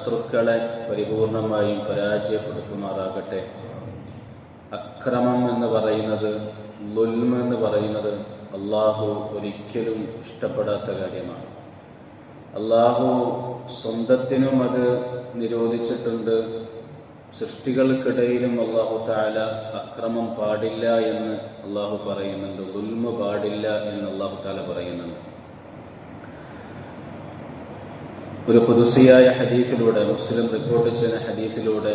ശത്രുക്കളെ പരിപൂർണമായും പരാജയപ്പെടുത്തുമാറാകട്ടെ. അക്രമം എന്ന് പറയുന്നത്, ളുൽമ് എന്ന് പറയുന്നത് അള്ളാഹു ഒരിക്കലും ഇഷ്ടപ്പെടാത്ത കാര്യമാണ്. അള്ളാഹു സ്വന്തത്തിനും അത് നിരോധിച്ചിട്ടുണ്ട്. സൃഷ്ടികൾക്കിടയിലും അള്ളാഹു തആല അക്രമം പാടില്ല എന്ന് അള്ളാഹു പറയുന്നുണ്ട്. ളുൽമ് പാടില്ല എന്ന് അള്ളാഹു തആല പറയുന്നുണ്ട്. ഒരു ഖുദ്സിയായ ഹദീസിലൂടെ, മുസ്ലിം റിപ്പോർട്ട് ചെയ്യുന്ന ഹദീസിലൂടെ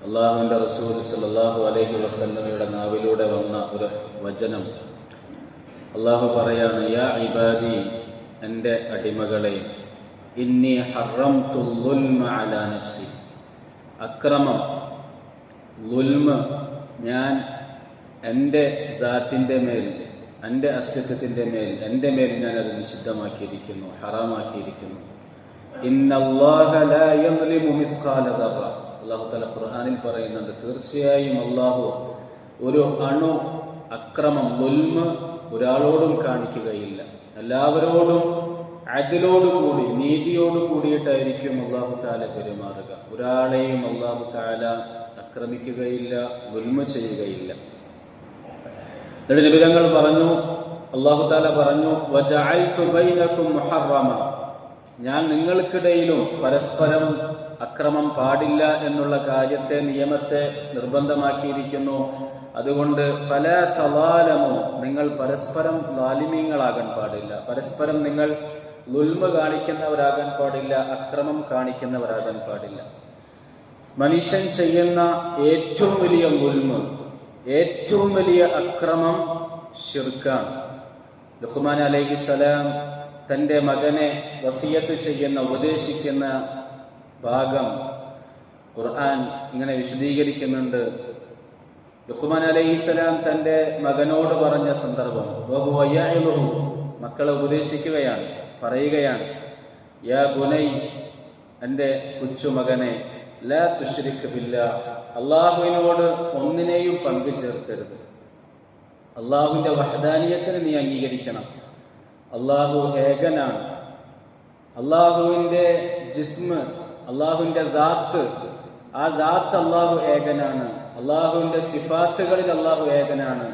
അള്ളാഹുവിൻ്റെ റസൂൽ സല്ലല്ലാഹു അലൈഹി വസല്ലമയുടെ നാവിലൂടെ വന്ന ഒരു വചനം, അള്ളാഹു പറയാണ്, യാ ഇബാദി, എൻ്റെ അടിമകളെ, ഇന്നി ഹറംതു ളുൽമ അലാ നഫ്സി, അക്രമം, ളുൽമ് ഞാൻ എൻ്റെ ദാത്തിൻ്റെ മേൽ, എൻ്റെ അസ്തിത്വത്തിൻ്റെ മേൽ, എൻ്റെ മേൽ ഞാൻ അത് നിഷിദ്ധമാക്കിയിരിക്കുന്നു, ഹറാമാക്കിയിരിക്കുന്നു. ഇന്നല്ലാഹ ലാ യദ്ലിമു മിസ്ഖാല ദർറ, അല്ലാഹു തആല ഖുർആനിൽ പറയുന്നുണ്ട്, തീർച്ചയായും അല്ലാഹു ഒരു അണു അക്രമം, ളുൽമ് ഒരാളോടും കാണിക്കുകയില്ല. എല്ലാവരോടും അദ്ലോടുകൂടി, നീതിയോട് കൂടിയിട്ടായിരിക്കും അല്ലാഹു തആല പെരുമാറുക. ഒരാളെയും അല്ലാഹു തആല ആക്രമിക്കുകയില്ല, ളുൽമ് ചെയ്യുകയില്ല. എന്നിട്ട് നബി തങ്ങൾ പറഞ്ഞു, അല്ലാഹു തആല പറഞ്ഞു, വജഅൽതു ബൈനകും മുഹറമ, ഞാൻ നിങ്ങൾക്കിടയിലും പരസ്പരം അക്രമം പാടില്ല എന്നുള്ള കാര്യത്തെ, നിയമത്തെ നിർബന്ധമാക്കിയിരിക്കുന്നു. അതുകൊണ്ട് ഫലാ തളാലമു, നിങ്ങൾ പരസ്പരം ളാലിമീങ്ങളാകാൻ പാടില്ല, പരസ്പരം നിങ്ങൾ ളുൽമ് കാണിക്കുന്നവരാകാൻ പാടില്ല, അക്രമം കാണിക്കുന്നവരാകാൻ പാടില്ല. മനുഷ്യൻ ചെയ്യുന്ന ഏറ്റവും വലിയ ളുൽമ്, ഏറ്റവും വലിയ അക്രമം ശിർക്കാണ്. ലുഖ്മാൻ അലൈഹിസ്സലാം തൻ്റെ മകനെ വസിയത്ത് ചെയ്യുന്ന, ഉപദേശിക്കുന്ന ഭാഗം ഖുർആൻ ഇങ്ങനെ വിശദീകരിക്കുന്നുണ്ട്. ലുഖ്മാൻ അലൈഹിസ്സലാം തൻ്റെ മകനോട് പറഞ്ഞ സന്ദർഭം, വഹുവ യഇലുഹു, മക്കളെ ഉപദേശിക്കുകയാണ്, പറയുകയാണ്, യാ ബുനൈ, എൻ്റെ കൊച്ചുമകനെ, ലാ തുശ്രിക് ബില്ലാഹ്, അള്ളാഹുവിനോട് ഒന്നിനെയും പങ്കു ചേർക്കരുത്. അള്ളാഹുവിൻ്റെ വഹദാനിയത്തിനെ നീ അംഗീകരിക്കണം. അള്ളാഹു ഏകനാണ്. അള്ളാഹുവിൻ്റെ ജിസ്മ്, അള്ളാഹുവിൻ്റെ ദാത്ത്, ആ ദാത്ത് അള്ളാഹു ഏകനാണ്. അള്ളാഹുവിൻ്റെ സിഫാത്തുകളിൽ അള്ളാഹു ഏകനാണ്.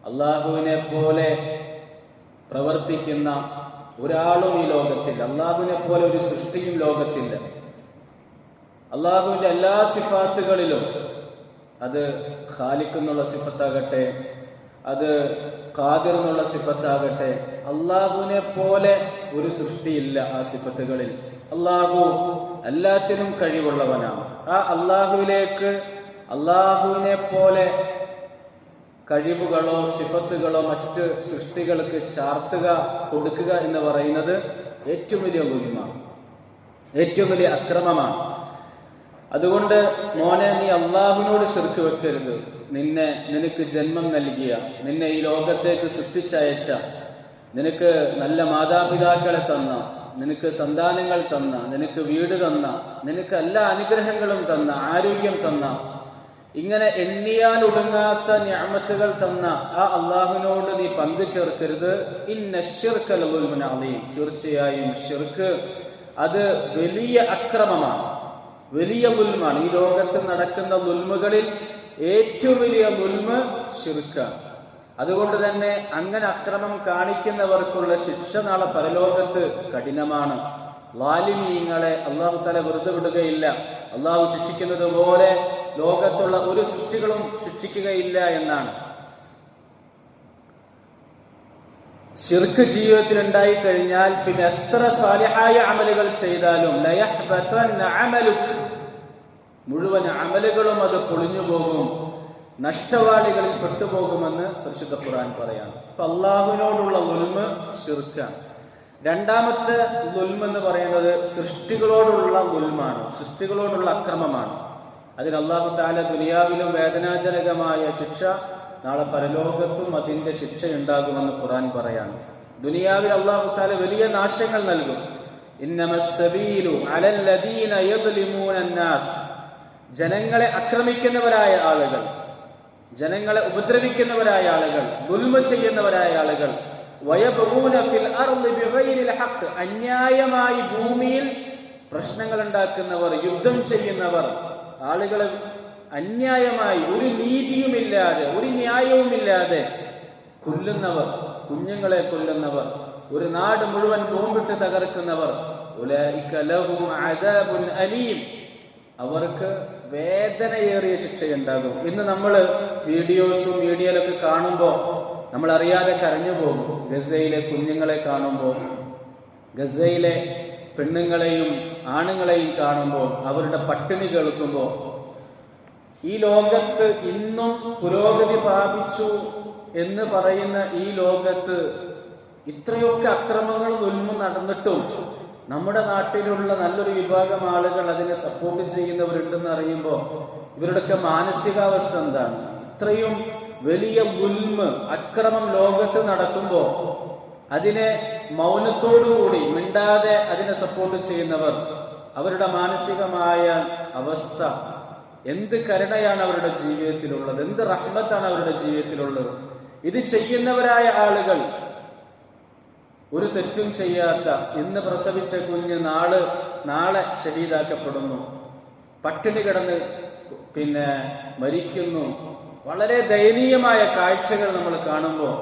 അള്ളാഹുവിനെ പോലെ പ്രവർത്തിക്കുന്ന ഒരാളും ഈ ലോകത്തില്ല. അള്ളാഹുവിനെ പോലെ ഒരു സൃഷ്ടിയും ലോകത്തില്ല. അള്ളാഹുവിൻ്റെ എല്ലാ സിഫാത്തുകളിലും, അത് ഖാലിഖ് എന്നുള്ള സിഫത്താകട്ടെ, അത് ഖാദിർ എന്നുള്ള സിഫത്താകട്ടെ, അള്ളാഹുവിനെ പോലെ ഒരു സൃഷ്ടിയില്ല ആ സിഫത്തുകളിൽ. അള്ളാഹു എല്ലാത്തിനും കഴിവുള്ളവനാണ്. ആ അള്ളാഹുവിലേക്ക് അള്ളാഹുവിനെ പോലെ കഴിവുകളോ സിഫത്തുകളോ മറ്റ് സൃഷ്ടികൾക്ക് ചാർത്തുക, കൊടുക്കുക എന്ന് പറയുന്നത് ഏറ്റവും വലിയ ളുൽമാണ്, ഏറ്റവും വലിയ അക്രമമാണ്. അതുകൊണ്ട് മോനെ, നീ അള്ളാഹുവിനോട് ശിർക്ക് വെക്കരുത്. നിനക്ക് ജന്മം നൽകിയ, നിന്നെ ഈ ലോകത്തേക്ക് സൃഷ്ടിച്ചയച്ച, നിനക്ക് നല്ല മാതാപിതാക്കളെ തന്ന, നിനക്ക് സന്താനങ്ങൾ തന്ന, നിനക്ക് വീട് തന്ന, നിനക്ക് എല്ലാ അനുഗ്രഹങ്ങളും തന്ന, ആരോഗ്യം തന്ന, ഇങ്ങനെ എണ്ണിയാൽ ഒടുങ്ങാത്ത നിഅമത്തുകൾ തന്ന ആ അള്ളാഹുവിനോട് നീ പങ്കു ചേർക്കരുത്. ഇന്ന ശിർക ലദുൽമുൻ അദീം, തീർച്ചയായും ശിർക്ക് അത് വലിയ അക്രമമാണ്, വലിയ ളുൽമാണ്. ഈ ലോകത്ത് നടക്കുന്ന ളുൽമുകളിൽ ഏറ്റവും വലിയ ളുൽമ് ശിർക്കാണ്. അതുകൊണ്ട് തന്നെ അങ്ങനെ അക്രമം കാണിക്കുന്നവർക്കുള്ള ശിക്ഷ നാളെ പരലോകത്ത് കഠിനമാണ്. ളാലിമീങ്ങളെ അല്ലാഹു തആല വെറുതെ വിടുകയില്ല. അള്ളാഹു ശിക്ഷിക്കുന്നത് പോലെ ലോകത്തുള്ള ഒരു സൃഷ്ടികളും ശിക്ഷിക്കുകയില്ല എന്നാണ്. ശിർക്ക് ജീവിതത്തിൽ ഉണ്ടായി കഴിഞ്ഞാൽ പിന്നെ എത്ര സാലിഹായ അമലുകൾ ചെയ്താലും ലയഹ്ബതന്ന അമലുക്, മുഴുവൻ അമലുകളും അത് പൊളിഞ്ഞു പോകും, നഷ്ടവാളികളിൽ പെട്ടുപോകുമെന്ന് പരിശുദ്ധ ഖുർആൻ പറയാണ്. അപ്പൊ അള്ളാഹുവിനോടുള്ള ളുൽമ് ശിർക്കാണ്. രണ്ടാമത്തെ ളുൽമ് എന്ന് പറയുന്നത് സൃഷ്ടികളോടുള്ള ളുൽമാണ്, സൃഷ്ടികളോടുള്ള അക്രമമാണ്. അതിന് അല്ലാഹു തആല ദുനിയാവിലും വേദനാജനകമായ ശിക്ഷ, നാളെ പരലോകത്തും അതിന്റെ ശിക്ഷ ഉണ്ടാകുമെന്ന് ഖുർആൻ പറയാണ്. ദുനിയാവിൽ അല്ലാഹു തആല വലിയ നാശങ്ങൾ നൽകും. ഇന്നമസ്സബീലു അലല്ലദീന യദ്ലിമൂന അന്നാസ്, ജനങ്ങളെ ആക്രമിക്കുന്നവരായ ആളുകൾ, ജനങ്ങളെ ഉപദ്രവിക്കുന്നവരായ ആളുകൾ, ദുൽമ ചെയ്യുന്നവരായ ആളുകൾ, വയബ്ഗൂന ഫിൽ അർളി ബിഗൈരിൽ ഹഖ്, അന്യായമായി ഭൂമിയിൽ പ്രശ്നങ്ങൾ ഉണ്ടാക്കുന്നവർ, യുദ്ധം ചെയ്യുന്നവർ, ആളുകളെ അന്യായമായി ഒരു നീതിയുമില്ലാതെ ഒരു ന്യായവുമില്ലാതെ കൊല്ലുന്നവർ, കുഞ്ഞുങ്ങളെ കൊല്ലുന്നവർ, ഒരു നാട് മുഴുവൻ ബോംബിട്ട് തകർക്കുന്നവർ, ഉലൈക ലഹും അദാബുൻ അലീം, അവർക്ക് വേദനയേറിയ ശിക്ഷയുണ്ടാകും. ഇന്ന് നമ്മൾ വീഡിയോസും മീഡിയയിലൊക്കെ കാണുമ്പോൾ നമ്മൾ അറിയാതെ കരഞ്ഞു പോകും. ഗസയിലെ കുഞ്ഞുങ്ങളെ കാണുമ്പോൾ, ഗസയിലെ പെണ്ണുങ്ങളെയും ആണുങ്ങളെയും കാണുമ്പോൾ, അവരുടെ പട്ടിണി കേൾക്കുമ്പോൾ, ഈ ലോകത്ത് ഇന്നും പുരോഗതി പ്രാപിച്ചു എന്ന് പറയുന്ന ഈ ലോകത്ത് ഇത്രയൊക്കെ അക്രമങ്ങളും ദുൽമും നടന്നിട്ടും നമ്മുടെ നാട്ടിലുള്ള നല്ലൊരു വിഭാഗം ആളുകൾ അതിനെ സപ്പോർട്ട് ചെയ്യുന്നവരുണ്ടെന്ന് അറിയുമ്പോൾ ഇവരുടെയൊക്കെ മാനസികാവസ്ഥ എന്താണ്? ഇത്രയും വലിയ ദുൽമ്, അക്രമം ലോകത്ത് നടക്കുമ്പോൾ അതിനെ മൗനത്തോടുകൂടി മിണ്ടാതെ അതിനെ സപ്പോർട്ട് ചെയ്യുന്നവർ, അവരുടെ മാനസികമായ അവസ്ഥ, എന്ത് കരുണയാണ് അവരുടെ ജീവിതത്തിലുള്ളത്, എന്ത് റഹ്മത്താണ് അവരുടെ ജീവിതത്തിലുള്ളത്. ഇത് ചെയ്യുന്നവരായ ആളുകൾ ഒരു തെറ്റും ചെയ്യാത്ത, ഇന്ന് പ്രസവിച്ച കുഞ്ഞ് നാളെ ഷഹീദാക്കപ്പെടുന്നു, പട്ടിണി കിടന്ന് മരിക്കുന്നു. വളരെ ദയനീയമായ കാഴ്ചകൾ നമ്മൾ കാണുമ്പോൾ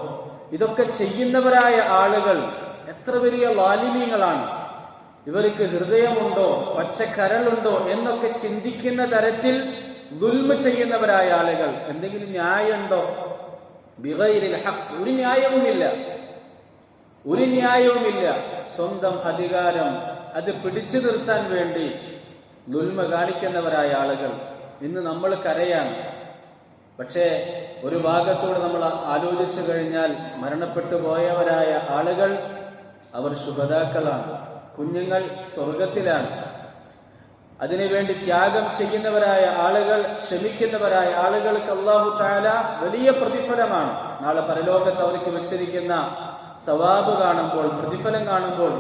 ഇതൊക്കെ ചെയ്യുന്നവരായ ആളുകൾ എത്ര വലിയ ലാലിമീങ്ങളാണ്. ഇവർക്ക് ഹൃദയമുണ്ടോ, പച്ചക്കരളുണ്ടോ എന്നൊക്കെ ചിന്തിക്കുന്ന തരത്തിൽ ദുൽമ ചെയ്യുന്നവരായ ആളുകൾ. എന്തെങ്കിലും ന്യായമുണ്ടോ? ബിഗൈരിൽ ഹഖ്, ഒരു ന്യായവുമില്ല, ഒരു ന്യായവുമില്ല. സ്വന്തം അധികാരം അത് പിടിച്ചു നിർത്താൻ വേണ്ടി ദുൽമ കാണിക്കുന്നവരായ ആളുകൾ ഇന്ന് നമ്മൾ കരയാണ്. പക്ഷേ ഒരു ഭാഗത്തോട് നമ്മൾ ആലോചിച്ചു കഴിഞ്ഞാൽ മരണപ്പെട്ടു പോയവരായ ആളുകൾ അവർ ശുഹദാക്കളാണ്, കുഞ്ഞുങ്ങൾ സ്വർഗത്തിലാണ്. അതിനുവേണ്ടി ത്യാഗം ചെയ്യുന്നവരായ ആളുകൾ, ക്ഷമിക്കുന്നവരായ ആളുകൾക്ക് അല്ലാഹു തആല വലിയ പ്രതിഫലമാണ്. നാളെ പരലോകത്ത് അവർക്ക് വെച്ചിരിക്കുന്ന സവാബ് കാണുമ്പോൾ, പ്രതിഫലം കാണുമ്പോൾ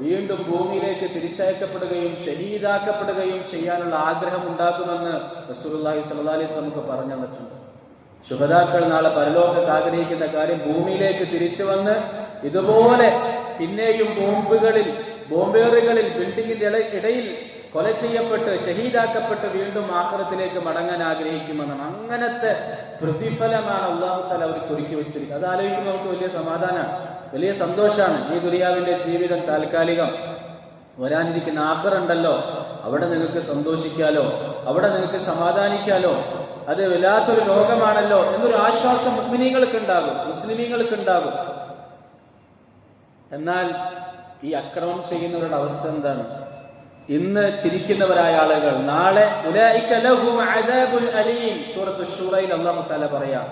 വീണ്ടും ഭൂമിയിലേക്ക് തിരിച്ചയക്കപ്പെടുകയും ഷഹീദാക്കപ്പെടുകയും ചെയ്യാനുള്ള ആഗ്രഹം ഉണ്ടാകുമെന്ന് റസൂലുള്ളാഹി സ്വല്ലല്ലാഹി അലൈഹി വസല്ലം നമുക്ക് പറഞ്ഞു തന്നിട്ടുണ്ട്. ശുഹദാക്കൾ നാളെ പരലോകത്ത് ആഗ്രഹിക്കുന്ന കാര്യം ഭൂമിയിലേക്ക് തിരിച്ചു വന്ന് ഇതുപോലെ പിന്നെയും ബോംബേറുകളിൽ ബിൽഡിങ്ങിന്റെ ഇടയിൽ കൊല ചെയ്യപ്പെട്ട് ഷഹീദാക്കപ്പെട്ട് വീണ്ടും ആഖിറത്തിലേക്ക് മടങ്ങാൻ ആഗ്രഹിക്കുമെന്നാണ്. അങ്ങനത്തെ പ്രതിഫലമാണ് അല്ലാഹു തആല അവർക്ക് ഒരുക്കി വെച്ചിരിക്കുന്നത്. അത് ആലോചിക്കുമ്പോൾ നമുക്ക് വലിയ സമാധാനമാണ്, വലിയ സന്തോഷമാണ്. ഈ ദുനിയാവിന്റെ ജീവിതം താൽക്കാലികം, വരാനിരിക്കുന്ന ആഖിറ ഉണ്ടല്ലോ, അവിടെ നിങ്ങൾക്ക് സന്തോഷിക്കാലോ, അവിടെ നിങ്ങൾക്ക് സമാധാനിക്കാലോ, അത് വല്ലാത്തൊരു ലോകമാണല്ലോ എന്നൊരു ആശ്വാസം മുഅ്മിനീങ്ങൾക്ക് ഉണ്ടാകും, മുസ്ലിമീങ്ങൾക്ക് ഉണ്ടാകും. എന്നാൽ ഈ അക്രമം ചെയ്യുന്നവരുടെ അവസ്ഥ എന്താണ്? ഇന്ന് ചിരിക്കുന്നവരായ ആളുകൾ നാളെ ഉലൈക ലഹും അദാബുൻ അലീം, സൂറത്തു ശൂറയിൽ അല്ലാഹു തആല പറയാം,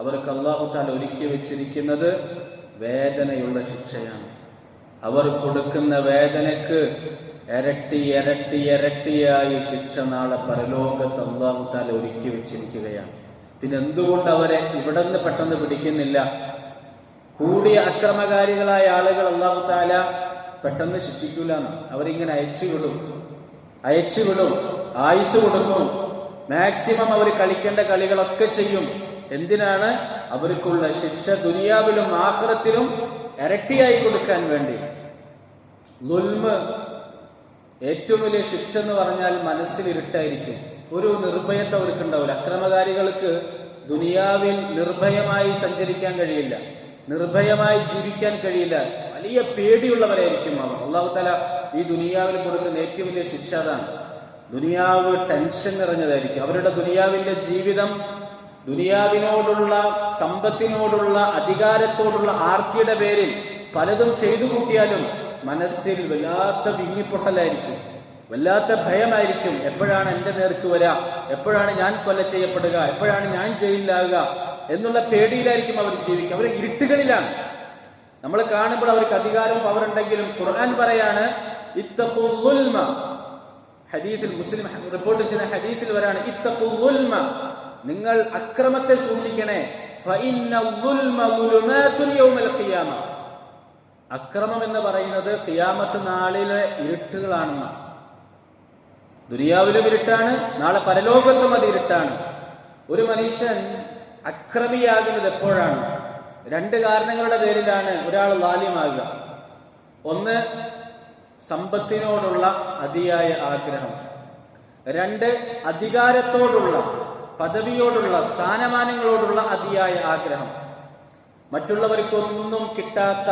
അവർക്ക് അല്ലാഹു തആല ഒരുക്കി വെച്ചിരിക്കുന്നത് വേദനയുള്ള ശിക്ഷയാണ്. അവർ കൊടുക്കുന്ന വേദനക്ക് ഇരട്ടിയായി ശിക്ഷ നാളെ പരലോകത്ത് അല്ലാഹു തആല ഒരുക്കി വെച്ചിരിക്കുകയാണ്. പിന്നെ എന്തുകൊണ്ട് അവരെ ഇവിടെ നിന്ന് പെട്ടെന്ന് പിടിക്കുന്നില്ല? കൂടിയ അക്രമകാരികളായ ആളുകൾ അല്ലാഹു തആല പെട്ടെന്ന് ശിക്ഷിക്കൂലാണ്. അവരിങ്ങനെ അയച്ചുവിടും, ആയുസ് കൊടുക്കും, മാക്സിമം അവർ കളിക്കേണ്ട കളികളൊക്കെ ചെയ്യും. എന്തിനാണ്? അവർക്കുള്ള ശിക്ഷ ദുനിയാവിലും ആഖിറത്തിലും ഇരട്ടിയായി കൊടുക്കാൻ വേണ്ടി. ദുൽമ് ഏറ്റവും വലിയ ശിക്ഷ എന്ന് പറഞ്ഞാൽ മനസ്സിൽ ഇരുട്ടായിരിക്കും, ഒരു നിർഭയത്വം അവർക്ക് ഉണ്ടാവില്ല. അക്രമകാരികൾക്ക് ദുനിയാവിൽ നിർഭയമായി സഞ്ചരിക്കാൻ കഴിയില്ല, നിർഭയമായി ജീവിക്കാൻ കഴിയില്ല, വലിയ പേടിയുള്ളവരായിരിക്കും അവർ. അല്ലാഹു തആല ഈ ദുനിയാവിൽ കൊടുക്കുന്ന ഏറ്റവും വലിയ ശിക്ഷ അതാണ്. ദുനിയാവ് ടെൻഷൻ നിറഞ്ഞതായിരിക്കും. അവരുടെ ദുനിയാവിന്റെ ജീവിതം ദുനിയാവിനോടുള്ള, സമ്പത്തിനോടുള്ള, അധികാരത്തോടുള്ള ആർത്തിയുടെ പേരിൽ പലതും ചെയ്തു കൂട്ടിയാലും മനസ്സിൽ വല്ലാത്ത വിങ്ങിപ്പൊട്ടലായിരിക്കും, വല്ലാത്ത ഭയമായിരിക്കും. എപ്പോഴാണ് എന്റെ നേർക്ക് വരാ, എപ്പോഴാണ് ഞാൻ കൊല ചെയ്യപ്പെടുക, എപ്പോഴാണ് ഞാൻ ജയിലിലാകുക എന്നുള്ള പേടിയിലായിരിക്കും അവർ ജീവിക്കുക. അവർ ഇരുട്ടുകളിലാണ്. നമ്മൾ കാണുമ്പോൾ അവർക്ക് അധികാരം പവറുണ്ടെങ്കിലും ഖുർആൻ പറയാണ് ഇത്തഖു ദുൽമ, ഹദീസിൽ മുസ്ലിം റിപ്പോർട്ട് ചെയ്യുന്ന ഹദീസിൽ വരാണ് ഇത്തഖു ദുൽമ, നിങ്ങൾ അക്രമത്തെ സൂക്ഷിക്കണേ. ഫഇന്ന ദുൽമ ദുലുമാതുൻ യൗമൽ ഖിയാമ, അക്രമം എന്ന് പറയുന്നത് ഖിയാമത്ത് നാളിലെ ഇരുട്ടുകളാണെന്ന്. ദുനിയാവിലും ഇരുട്ടാണ്, നാളെ പരലോകത്തും അത് ഇരുട്ടാണ്. ഒരു മനുഷ്യൻ അക്രമിയാകുന്നത് എപ്പോഴാണ്? രണ്ട് കാരണങ്ങളുടെ പേരിലാണ് ഒരാൾ ലാലിമാകുക. ഒന്ന്, സമ്പത്തിനോടുള്ള അതിയായ ആഗ്രഹം. 2, അധികാരത്തോടുള്ള, പദവിയോടുള്ള, സ്ഥാനമാനങ്ങളോടുള്ള അതിയായ ആഗ്രഹം. മറ്റുള്ളവർക്കൊന്നും കിട്ടാത്ത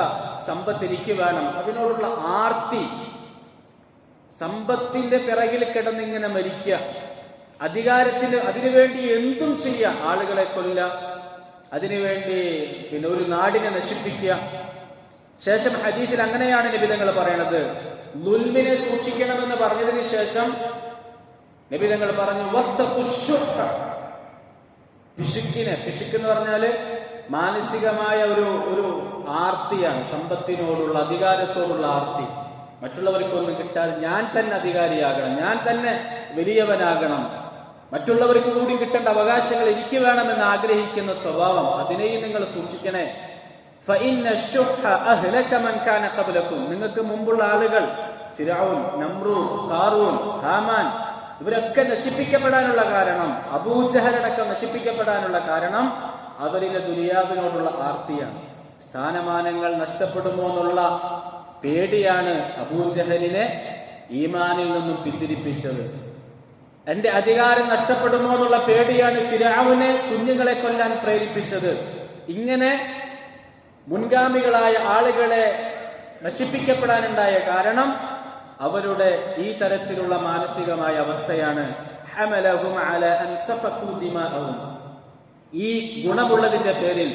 സമ്പത്ത് എനിക്ക് വേണം, അതിനോടുള്ള ആർത്തി. സമ്പത്തിന്റെ പിറകിൽ കിടന്നിങ്ങനെ മരിക്കുക, അധികാരത്തിന് അതിനുവേണ്ടി എന്തും ചെയ്യുക, ആളുകളെ കൊല്ലുക, അതിനുവേണ്ടി ഒരു നാടിനെ നശിപ്പിക്കുക. ശേഷം ഹദീസിൽ അങ്ങനെയാണ് നബി തങ്ങൾ പറയണത്, ദുൽമിനെ സൂക്ഷിക്കണമെന്ന് പറഞ്ഞതിന് ശേഷം നബി തങ്ങൾ പറഞ്ഞു പിശുക്കെന്ന് പറഞ്ഞാല് മാനസികമായ ഒരു ആർത്തിയാണ്, സമ്പത്തിനോടുള്ള, അധികാരത്തോടുള്ള ആർത്തി. മറ്റുള്ളവർക്കൊന്നും കിട്ടാതെ ഞാൻ തന്നെ അധികാരിയാകണം, ഞാൻ തന്നെ വലിയവനാകണം, മറ്റുള്ളവർക്ക് കൂടി കിട്ടേണ്ട അവകാശങ്ങൾ എനിക്ക് വേണമെന്ന് ആഗ്രഹിക്കുന്ന സ്വഭാവം, അതിനെയും നിങ്ങൾ സൂക്ഷിക്കണേ. നിങ്ങൾക്ക് മുമ്പുള്ള ആളുകൾ ഫിർഔൻ, നമ്രൂദ്, ഖാറൂൻ, ഹാമാൻ ഇവരൊക്കെ നശിപ്പിക്കപ്പെടാനുള്ള കാരണം, അബൂജഹലടക്കം നശിപ്പിക്കപ്പെടാനുള്ള കാരണം അവരിലെ ദുനിയാവിനോടുള്ള ആർത്തിയാണ്. സ്ഥാനമാനങ്ങൾ നഷ്ടപ്പെടുമോ എന്നുള്ള പേടിയാണ് അബൂജഹലിനെ ഈമാനിൽ നിന്നും പിന്തിരിപ്പിച്ചത്. എന്റെ അധികാരം നഷ്ടപ്പെടുമോ എന്നുള്ള പേടിയാണ് ഫിർഔനെ കുഞ്ഞുങ്ങളെ കൊല്ലാൻ പ്രേരിപ്പിച്ചത്. ഇങ്ങനെ മുൻഗാമികളായ ആളുകളെ നശിപ്പിക്കപ്പെടാനുണ്ടായ കാരണം അവരുടെ ഈ തരത്തിലുള്ള മാനസികമായ അവസ്ഥയാണ്. ഹമലഹും അല അൻ സഫഖു ദിമാഅഹും. ഈ ഗുണമുള്ളതിന്റെ പേരിൽ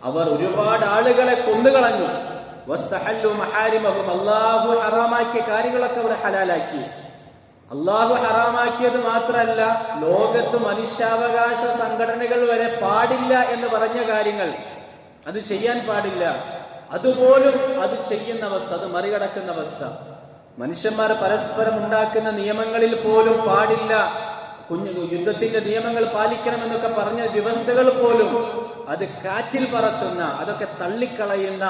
അവർ ഒരുപാട് ആളുകളെ കൊന്നുകളഞ്ഞു. വസ്തഹല്ലു മഹാരിമഹും. അല്ലാഹു ഹറാമാക്കിയ കാര്യങ്ങളൊക്കെ അവർ ഹലാലാക്കി. അല്ലാഹു ഹറാമാക്കിയത് മാത്രമല്ല, ലോകത്ത് മനുഷ്യാവകാശ സംഘടനകൾ വരെ പാടില്ല എന്ന് പറഞ്ഞ കാര്യങ്ങൾ, അത് ചെയ്യാൻ പാടില്ല, അതുപോലും അത് ചെയ്യുന്ന അവസ്ഥ, അത് മറികടക്കുന്ന അവസ്ഥ. മനുഷ്യന്മാർ പരസ്പരം ഉണ്ടാക്കുന്ന നിയമങ്ങളിൽ പോലും പാടില്ല, യുദ്ധത്തിന്റെ നിയമങ്ങൾ പാലിക്കണമെന്നൊക്കെ പറഞ്ഞ വ്യവസ്ഥകൾ പോലും അത് കാറ്റിൽ പറത്തുന്ന, അതൊക്കെ തള്ളിക്കളയുന്ന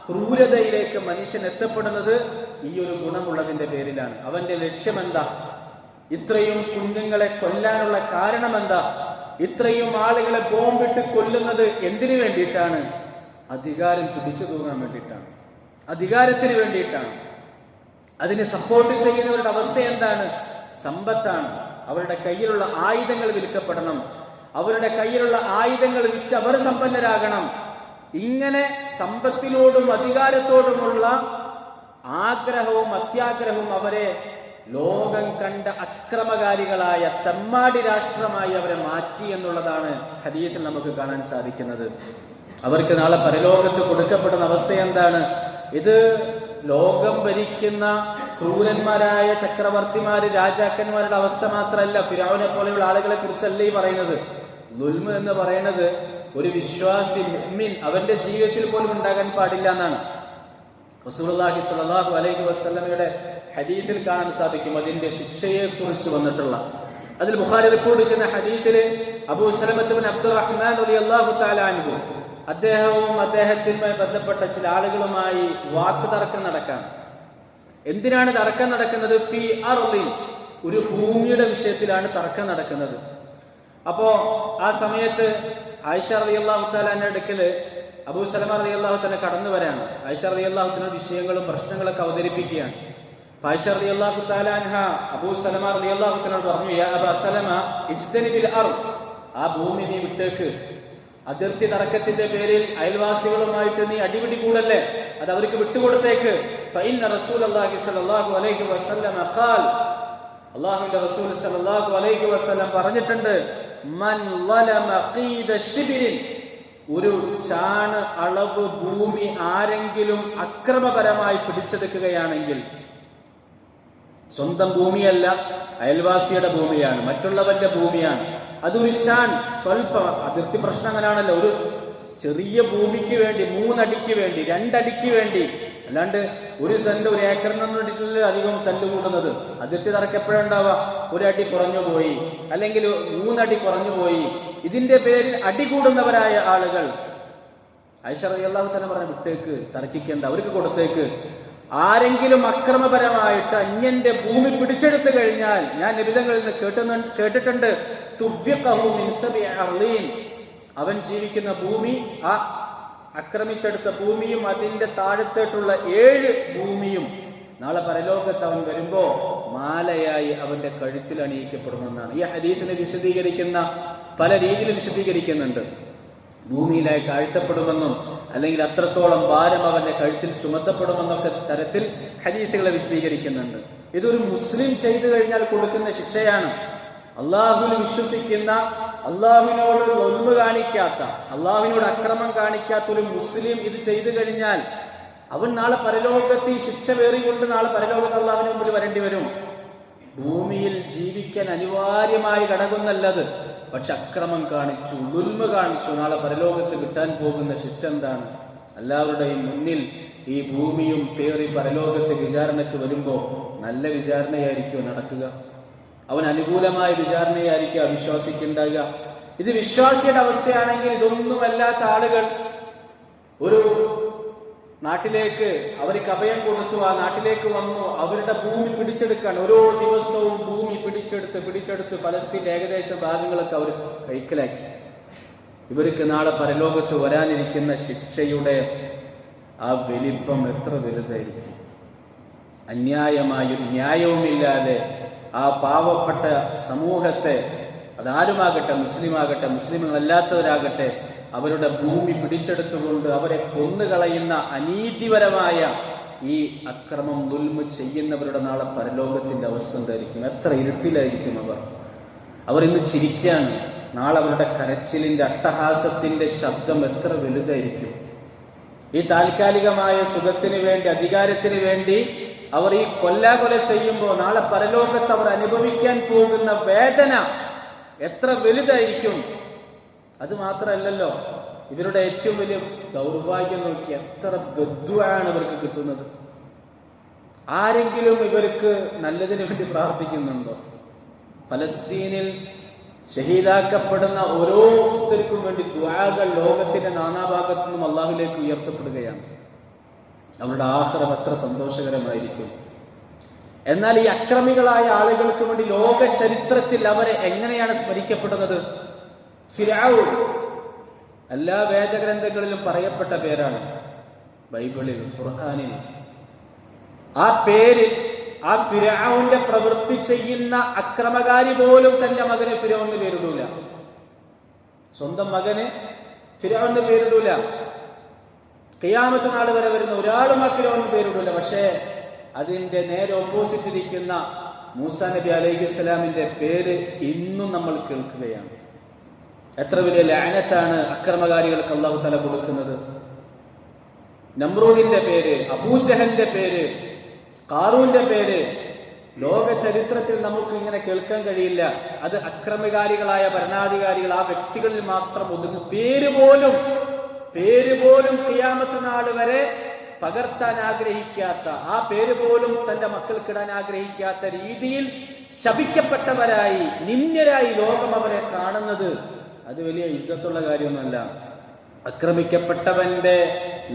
ക്രൂരതയിലേക്ക് മനുഷ്യൻ എത്തപ്പെടുന്നത് ഈ ഒരു ഗുണമുള്ളതിന്റെ പേരിലാണ്. അവന്റെ ലക്ഷ്യമെന്താ? ഇത്രയും കുഞ്ഞുങ്ങളെ കൊല്ലാനുള്ള കാരണം എന്താ? ഇത്രയും ആളുകളെ ബോംബിട്ട് കൊല്ലുന്നത് എന്തിനു വേണ്ടിയിട്ടാണ്? അധികാരം പിടിച്ചു തൂങ്ങാൻ വേണ്ടിയിട്ടാണ്, അധികാരത്തിന് വേണ്ടിയിട്ടാണ്. അതിനെ സപ്പോർട്ട് ചെയ്യുന്നവരുടെ അവസ്ഥ എന്താണ്? സമ്പത്താണ്. അവരുടെ കയ്യിലുള്ള ആയുധങ്ങൾ വിൽക്കപ്പെടണം, അവരുടെ കയ്യിലുള്ള ആയുധങ്ങൾ വിറ്റ് അവർ സമ്പന്നരാകണം. ഇങ്ങനെ സമ്പത്തിനോടും അധികാരത്തോടുമുള്ള ആഗ്രഹവും അത്യാഗ്രഹവും അവരെ ലോകം കണ്ട അക്രമകാരികളായ തെമ്മാടി രാഷ്ട്രമായി അവരെ മാറ്റി എന്നുള്ളതാണ് ഹദീസിൽ നമുക്ക് കാണാൻ സാധിക്കുന്നത്. അവർക്ക് നാളെ പരലോകത്ത് കൊടുക്കപ്പെടുന്ന അവസ്ഥ എന്താണ്? ഇത് ലോകം ഭരിക്കുന്ന ക്രൂരന്മാരായ ചക്രവർത്തിമാര്, രാജാക്കന്മാരുടെ അവസ്ഥ മാത്രമല്ല, ഫിറഔനെ പോലെയുള്ള ആളുകളെ കുറിച്ചല്ല ഈ പറയുന്നത്. ദുൽമ് എന്ന് പറയുന്നത് ഒരു വിശ്വാസി മുഅ്മിൻ അവന്റെ ജീവിതത്തിൽ പോലും ഉണ്ടാകാൻ പാടില്ല എന്നാണ് റസൂലുള്ളാഹി സ്വല്ലല്ലാഹു അലൈഹി വസല്ലമയുടെ ഹദീസിൽ കാണാൻ സാധിക്കും. അതിന്റെ ശിക്ഷയെ കുറിച്ച് വന്നിട്ടുള്ള, അതിൽ ബുഖാരി റിപ്പോർട്ട് ചെയ്യുന്ന ഹദീസില് അബൂ സലമത്ത് ബിൻ അബ്ദുറഹ്മാൻ റളിയല്ലാഹു തആല അൻഹു അദ്ദേഹവും അദ്ദേഹത്തിനുമായി ബന്ധപ്പെട്ട ചില ആളുകളുമായി വാക്ക് തർക്കം നടക്കാൻ. എന്തിനാണ് തർക്കം നടക്കുന്നത്? ഫീ അർളിൻ, ഒരു ഭൂമിയുടെ വിഷയത്തിലാണ് തർക്കം നടക്കുന്നത്. അപ്പോ ആ സമയത്ത് ആയിഷ റളിയല്ലാഹു തആല അൻഹയുടെ അടുക്കല് അബൂ സലമ റളിയല്ലാഹു തആല കടന്നു വരാണ്. ആയിഷ റളിയല്ലാഹു തആല വിഷയങ്ങളും പ്രശ്നങ്ങളൊക്കെ അവതരിപ്പിക്കുകയാണ്. ആയിഷ റളിയല്ലാഹു തആല അൻഹ അബൂ സലമ റളിയല്ലാഹു തആല പറഞ്ഞു, യാ അബൂ സലമ ഇജ്തനിബിൽ അർള്, ആ ഭൂമി നീ വിട്ടേക്ക്. അതിർത്തി തർക്കത്തിന്റെ പേരിൽ അയൽവാസികളുമായിട്ട് നീ അടിപിടി കൂടല്ലേ, അത് അവർക്ക് വിട്ടുകൊടുത്തേക്ക്. ഫഇന്ന റസൂലുള്ളാഹി സ്വല്ലല്ലാഹു അലൈഹി വസല്ലം ഖാൽ, അല്ലാഹുവിന്റെ റസൂൽ സ്വല്ലല്ലാഹു അലൈഹി വസല്ലം പറഞ്ഞിട്ടുണ്ട്, മൻ ളലമ ഖീദ ശിബ്രിൻ, ഒരു ചാണ് അളവ് ഭൂമി ആരെങ്കിലും അക്രമപരമായി പിടിച്ചെടുക്കുകയാണെങ്കിൽ, സ്വന്തം ഭൂമിയല്ല, അയൽവാസിയുടെ ഭൂമിയാണ്, മറ്റുള്ളവന്റെ ഭൂമിയാണ്, അതൊരു ചാൺ, സ്വല്പം അതിർത്തി പ്രശ്നം അങ്ങനെയാണല്ലോ, ഒരു ചെറിയ ഭൂമിക്ക് വേണ്ടി 3 അടിക്ക് വേണ്ടി 2 അടിക്ക് വേണ്ടി, അല്ലാണ്ട് 1 സെന്റ് 1 ഏക്കറിനൊന്നും വേണ്ടിയിട്ടല്ല അധികം തല്ലുകൂടുന്നത്. അതിർത്തി തറക്കപ്പോഴുണ്ടാവുക 1 അടി കുറഞ്ഞു പോയി, അല്ലെങ്കിൽ 3 അടി കുറഞ്ഞു പോയി, ഇതിന്റെ പേരിൽ അടി കൂടുന്നവരായ ആളുകൾ ആയിഷ റളിയല്ലാഹു തആല പറഞ്ഞ വിട്ടേക്ക്, തർക്കിക്കേണ്ട, അവർക്ക് കൊടുത്തേക്ക്. ആരെങ്കിലും അക്രമപരമായിട്ട് അന്യന്റെ ഭൂമി പിടിച്ചെടുത്തു കഴിഞ്ഞാൽ, ഞാൻ നിബിധങ്ങളിൽ നിന്ന് കേട്ടിട്ടുണ്ട്, തുവ്യഖഹു മിൻ സബഇ അർളീൻ, അവൻ ജീവിക്കുന്ന ഭൂമി, ആ ആക്രമിച്ചെടുത്ത ഭൂമിയും അതിന്റെ താഴത്തോട്ടുള്ള 7 ഭൂമിയും നാളെ പരലോകത്ത് അവൻ വരുമ്പോ മാലയായി അവന്റെ കഴുത്തിൽ അണിയിക്കപ്പെടുമെന്നാണ്. ഈ ഹദീസിനെ വിശദീകരിക്കുന്ന പല രീതിയിലും വിശദീകരിക്കുന്നുണ്ട്. ഭൂമിയിലായി താഴ്ത്തപ്പെടുമെന്നും അല്ലെങ്കിൽ അത്രത്തോളം ഭാരം അവന്റെ കഴുത്തിൽ ചുമത്തപ്പെടുമെന്നൊക്കെ തരത്തിൽ ഹദീസുകളെ വിശദീകരിക്കുന്നുണ്ട്. ഇതൊരു മുസ്ലിം ചെയ്തു കഴിഞ്ഞാൽ കൊടുക്കുന്ന ശിക്ഷയാണ്. അള്ളാഹുവിൽ വിശ്വസിക്കുന്ന, അള്ളാഹുവിനോട് ഒൽമ കാണിക്കാത്ത, അള്ളാഹുവിനോട് അക്രമം കാണിക്കാത്ത ഒരു മുസ്ലിം ഇത് ചെയ്തു കഴിഞ്ഞാൽ അവൻ നാളെ പരലോകത്ത് ഈ ശിക്ഷ വേറിക്കൊണ്ട് നാളെ പരലോകത്ത് അള്ളാഹുവിന് മുമ്പിൽ വരേണ്ടി വരും. ഭൂമിയിൽ ജീവിക്കാൻ അനിവാര്യമായി ഘടകമൊന്നല്ലത്. പക്ഷെ അക്രമം കാണിച്ചു, ദുൽമ കാണിച്ചു, നാളെ പരലോകത്ത് കിട്ടാൻ പോകുന്ന ശിക്ഷ എന്താണ്? എല്ലാവരുടെയും മുന്നിൽ ഈ ഭൂമിയും പേറി പരലോകത്ത് വിചാരണയ്ക്ക് വരുമ്പോ നല്ല വിചാരണയായിരിക്കും നടക്കുക. അവൻ അനുകൂലമായ വിചാരണയായിരിക്കും അവിശ്വാസിക്കുണ്ടാകുക. ഇത് വിശ്വാസിയുടെ അവസ്ഥയാണെങ്കിൽ ഇതൊന്നുമല്ലാത്ത ആളുകൾ ഒരു നാട്ടിലേക്ക് അവർക്ക് അഭയം കൊടുത്തു, ആ നാട്ടിലേക്ക് വന്നു, അവരുടെ ഭൂമി പിടിച്ചെടുക്കാൻ ഓരോ ദിവസവും ഭൂമി പിടിച്ചെടുത്ത് ഫലസ്തീന്റെ ഏകദേശ ഭാഗങ്ങളൊക്കെ അവർ കൈക്കലാക്കി. ഇവർക്ക് നാളെ പരലോകത്ത് വരാനിരിക്കുന്ന ശിക്ഷയുടെ ആ വലിപ്പം എത്ര വലുതായിരിക്കും! അന്യായമായൊരു ന്യായവുമില്ലാതെ ആ പാവപ്പെട്ട സമൂഹത്തെ, അതാരുമാകട്ടെ, മുസ്ലിമാകട്ടെ മുസ്ലിമുകളല്ലാത്തവരാകട്ടെ, അവരുടെ ഭൂമി പിടിച്ചെടുത്തുകൊണ്ട് അവരെ കൊന്നുകളയുന്ന അനീതിപരമായ ഈ അക്രമം ദുൽമ ചെയ്യുന്നവരുടെ നാളെ പരലോകത്തിന്റെ അവസ്ഥ എന്തായിരിക്കും? എത്ര ഇരുട്ടിലായിരിക്കും അവർ ഇന്ന് ചിരിക്കാണ്. നാളെ അവരുടെ കരച്ചിലിന്റെ അട്ടഹാസത്തിന്റെ ശബ്ദം എത്ര വലുതായിരിക്കും! ഈ താൽക്കാലികമായ സുഖത്തിന് വേണ്ടി, അധികാരത്തിന് വേണ്ടി അവർ ഈ കൊല്ലാകൊല ചെയ്യുമ്പോൾ നാളെ പരലോകത്ത് അവർ അനുഭവിക്കാൻ പോകുന്ന വേദന എത്ര വലുതായിരിക്കും! അത് മാത്രമല്ലല്ലോ, ഇവരുടെ ഏറ്റവും വലിയ ദൗർഭാഗ്യം നോക്കി എത്ര ബദ്ദുആണ് ഇവർക്ക് കിട്ടുന്നത്. ആരെങ്കിലും ഇവർക്ക് നല്ലതിനു വേണ്ടി പ്രാർത്ഥിക്കുന്നുണ്ടോ? ഫലസ്തീനിൽ ഷഹീദാക്കപ്പെടുന്ന ഓരോരുത്തർക്കും വേണ്ടി ദുആകൾ ലോകത്തിന്റെ നാനാഭാഗത്തു നിന്നും അള്ളാഹുവിലേക്ക് ഉയർത്തപ്പെടുകയാണ്. അവരുടെ ആഖിറത്ത് എത്ര സന്തോഷകരമായിരിക്കും! എന്നാൽ ഈ അക്രമികളായ ആളുകൾക്ക് വേണ്ടി ലോക ചരിത്രത്തിൽ അവരെ എങ്ങനെയാണ് സ്മരിക്കപ്പെടുന്നത്? ഫിർഔൻ എല്ലാ വേദഗ്രന്ഥങ്ങളിലും പറയപ്പെട്ട പേരാണ്. ബൈബിളിൽ, ഖുർആനിൽ ആ പേരിൽ ആ ഫിർഔന്റെ പ്രവൃത്തി ചെയ്യുന്ന അക്രമകാരി പോലും തന്റെ മകന് ഫിർഔന് പേരിടൂല. സ്വന്തം മകന് ഫിർഔന് പേരിടൂല. ഖിയാമത്ത് നാൾ വരെ വരുന്ന ഒരാളും ആ ഫിർഔന് പേരിടൂല. പക്ഷേ അതിന്റെ നേരെ ഓപ്പോസിറ്റ് ഇരിക്കുന്ന മൂസാ നബി അലൈഹിസ്സലാമിന്റെ പേര് ഇന്നും നമ്മൾ കേൾക്കുകയാണ്. എത്ര വലിയ ലഅനത്താണ് അക്രമകാരികൾക്ക് അല്ലാഹു തആല കൊടുക്കുന്നത്! നമ്രൂദിന്റെ പേര്, അബൂജഹലിന്റെ പേര്, ഖാറൂന്റെ പേര് ലോക ചരിത്രത്തിൽ നമുക്ക് ഇങ്ങനെ കേൾക്കാൻ കഴിയില്ല. അത് അക്രമകാരികളായ ഭരണാധികാരികൾ, ആ വ്യക്തികളിൽ മാത്രം ഒതുങ്ങും. പേര് പോലും ഖിയാമത്ത് നാൾ വരെ പകർത്താൻ ആഗ്രഹിക്കാത്ത, ആ പേര് പോലും തന്റെ മക്കൾക്കിടാൻ ആഗ്രഹിക്കാത്ത രീതിയിൽ ശപിക്കപ്പെട്ടവരായി, നിന്ദ്യരായി ലോകം അവരെ കാണുന്നത് അത് വലിയ ഇസ്സത്തുള്ള കാര്യമൊന്നുമല്ല. ആക്രമിക്കപ്പെട്ടവന്റെ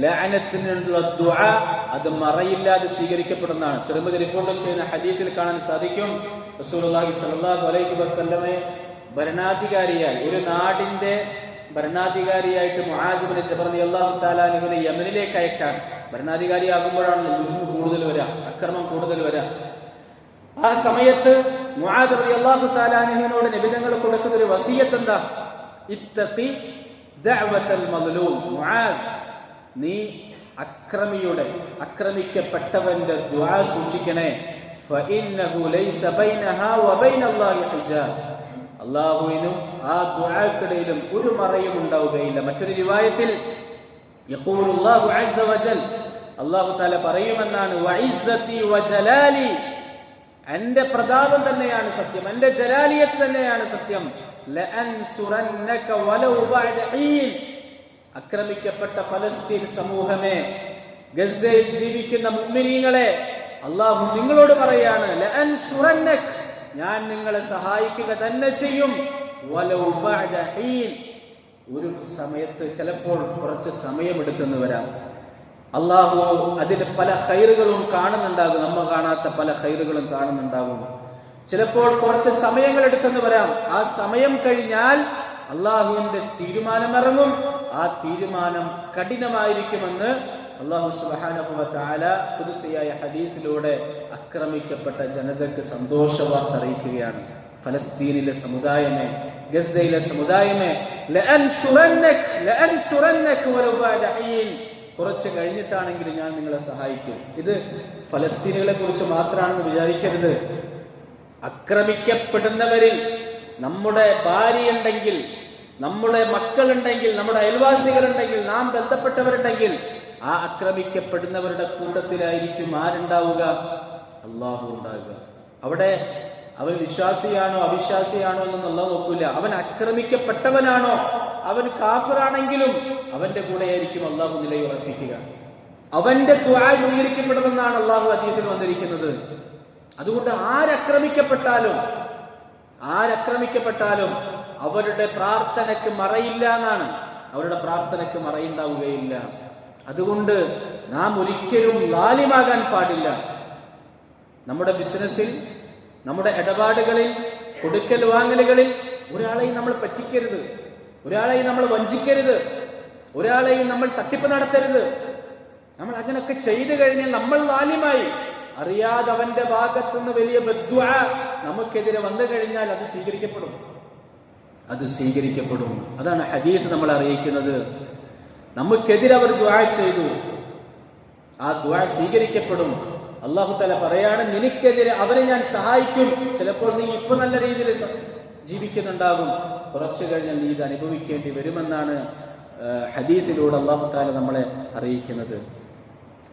ലഅനത്തിനുള്ള ദുആ അത് മറയില്ലാതെ സ്വീകരിക്കപ്പെടുന്നതാണ്. തിരുമതി റിപ്പോർട്ട് ചെയ്യുന്ന ഹദീസിൽ കാണാൻ സാധിക്കും, റസൂലുള്ളാഹി സ്വല്ലല്ലാഹു അലൈഹി വസല്ലമയെ ഭരണാധികാരിയായി, ഒരു നാടിന്റെ ഭരണാധികാരിയായിട്ട് മുആദ് ഇബ്നു ജബൽ റളിയല്ലാഹു തആല അൻഹുവിനെ യമനിലേക്ക് അയക്കാൻ, ഭരണാധികാരിയാകുമ്പോഴാണ് ദുൽമ് കൂടുതൽ വരിക, അക്രമം കൂടുതൽ വരിക. ആ സമയത്ത് മുആദ് റളിയല്ലാഹു തആല അൻഹുവിനോട് നബി തങ്ങൾ കൊടുക്കുന്ന ഒരു വസിയത്ത് എന്താ? ഇത്തഖി ദഅവത്തൽ മദ്ലൂം. മുആദ്, നീ ആക്രമിക്കപ്പെട്ടവന്റെ ദുആ സൂക്ഷിക്കണേ. ഫഇന്നഹു ലൈസ ബൈനഹാ വബൈനല്ലാഹി ഹിജാബ്. അല്ലാഹുവിനും ആ ദുആക്കിടയിലും ഒരു മറയും ഉണ്ടാവുകയില്ല. മറ്റൊരു റിവായത്തിൽ യഖൂലുല്ലാഹു അസ്സ വജൽ, അല്ലാഹു തആല പറയുമെന്നാണ്, വഇസ്സതി വജലാലി, എന്റെ പ്രതാപം തന്നെയാണ് സത്യം, എന്റെ ജലാലിയത്ത് തന്നെയാണ് സത്യം, ലഅൻസുറന്നക വലൗ ബഅദ ഹീൻ. ആക്രമിക്കപ്പെട്ട ഫലസ്തീൻ സമൂഹമേ, ഗസയിൽ ജീവിക്കുന്ന മുഅ്മിനീങ്ങളെ, അല്ലാഹു നിങ്ങളോട് പറയാണ്, ലഅൻസുറന്നക, ഞാൻ നിങ്ങളെ സഹായിക്കുക തന്നെ ചെയ്യും, വലൗ ബഅദ ഹീൻ, ഒരു സമയത്ത്, ചിലപ്പോൾ കുറച്ച് സമയമെടുത്തെന്ന് വരാം. അള്ളാഹു അതിന് പല ഖൈറുകളും കാണുന്നുണ്ടാകും, നമ്മൾ കാണാത്ത പല ഖൈറുകളും കാണുന്നുണ്ടാകും. ചിലപ്പോൾ കുറച്ച് സമയങ്ങൾ എടുത്തെന്ന് വരാം. ആ സമയം കഴിഞ്ഞാൽ അള്ളാഹുവിന്റെ തീരുമാനം ഇറങ്ങും. ആ തീരുമാനം കഠിനമായിരിക്കുമെന്ന് അല്ലാഹു സുബ്ഹാനഹു വ തആല ഖുദ്സിയായ ഹദീസിലൂടെ ആക്രമിക്കപ്പെട്ട ജനതയ്ക്ക് സന്തോഷവാർത്ത അറിയിക്കുകയാണ്. ഫലസ്തീനിലെ സമുദായമേ, ഗസയിലെ സമുദായമേ, ലഅൻസുറന്നക വലൗ ബഅദ ഹീൻ, കുറച്ച് കഴിഞ്ഞിട്ടാണെങ്കിലും ഞാൻ നിങ്ങളെ സഹായിക്കും. ഇത് ഫലസ്തീനികളെ കുറിച്ച് മാത്രമാണെന്ന് വിചാരിക്കരുത്. ആക്രമിക്കപ്പെടുന്നവരിൽ നമ്മുടെ ഭാര്യയുണ്ടെങ്കിൽ, നമ്മുടെ മക്കളുണ്ടെങ്കിൽ, നമ്മുടെ അയൽവാസികളുണ്ടെങ്കിൽ, നാം ബന്ധപ്പെട്ടവരുണ്ടെങ്കിൽ, ആ ആക്രമിക്കപ്പെടുന്നവരുടെ കൂട്ടത്തിലായിരിക്കും ആരുണ്ടാവുക? അല്ലാഹു ഉണ്ടാവുക. അവിടെ അവൻ വിശ്വാസിയാണോ അവിശ്വാസിയാണോ എന്നൊന്നും അല്ലാഹു നോക്കൂല. അവൻ ആക്രമിക്കപ്പെട്ടവനാണോ, അവൻ കാഫിറാണെങ്കിലും അവന്റെ കൂടെയായിരിക്കും അല്ലാഹു നിലയുറപ്പിക്കുക. അവന്റെ ദുആ സ്വീകരിക്കപ്പെടുമെന്നാണ് അല്ലാഹു ഹദീസിൽ വന്നിരിക്കുന്നത്. അതുകൊണ്ട് ആരക്രമിക്കപ്പെട്ടാലും അവരുടെ പ്രാർത്ഥനയ്ക്ക് മറയില്ല എന്നാണ്. അവരുടെ പ്രാർത്ഥനയ്ക്ക് മറയുണ്ടാവുകയില്ല. അതുകൊണ്ട് നാം ഒരിക്കലും ലാലിമാകാൻ പാടില്ല. നമ്മുടെ ബിസിനസ്സിൽ, നമ്മുടെ ഇടപാടുകളിൽ, കൊടുക്കൽ വാങ്ങലുകളിൽ ഒരാളെയും നമ്മൾ പറ്റിക്കരുത്, ഒരാളെയും നമ്മൾ വഞ്ചിക്കരുത്, ഒരാളെയും നമ്മൾ തട്ടിപ്പ് നടത്തരുത്. നമ്മൾ അങ്ങനെയൊക്കെ ചെയ്തു കഴിഞ്ഞാൽ നമ്മൾ ലാലിമായി. അറിയാതെ അവന്റെ ഭാഗത്തുനിന്ന് വലിയ ബദ്ദുആ നമുക്കെതിരെ വന്നു കഴിഞ്ഞാൽ അത് സ്വീകരിക്കപ്പെടും. അതാണ് ഹദീസ് നമ്മൾ അറിയിക്കുന്നത്. നമുക്കെതിരെ അവർ ദുആ ചെയ്തു, ആ ദുആ സ്വീകരിക്കപ്പെടും. അല്ലാഹു തആല പറയാണ്, നിനക്കെതിരെ അവരെ ഞാൻ സഹായിക്കും. ചിലപ്പോൾ നീ ഇപ്പൊ നല്ല രീതിയിൽ ജീവിക്കുന്നുണ്ടാകും, കുറച്ചു കഴിഞ്ഞാൽ നീ ഇത് അനുഭവിക്കേണ്ടി വരുമെന്നാണ് ഹദീസിലൂടെ അല്ലാഹു തആല നമ്മളെ അറിയിക്കുന്നത്.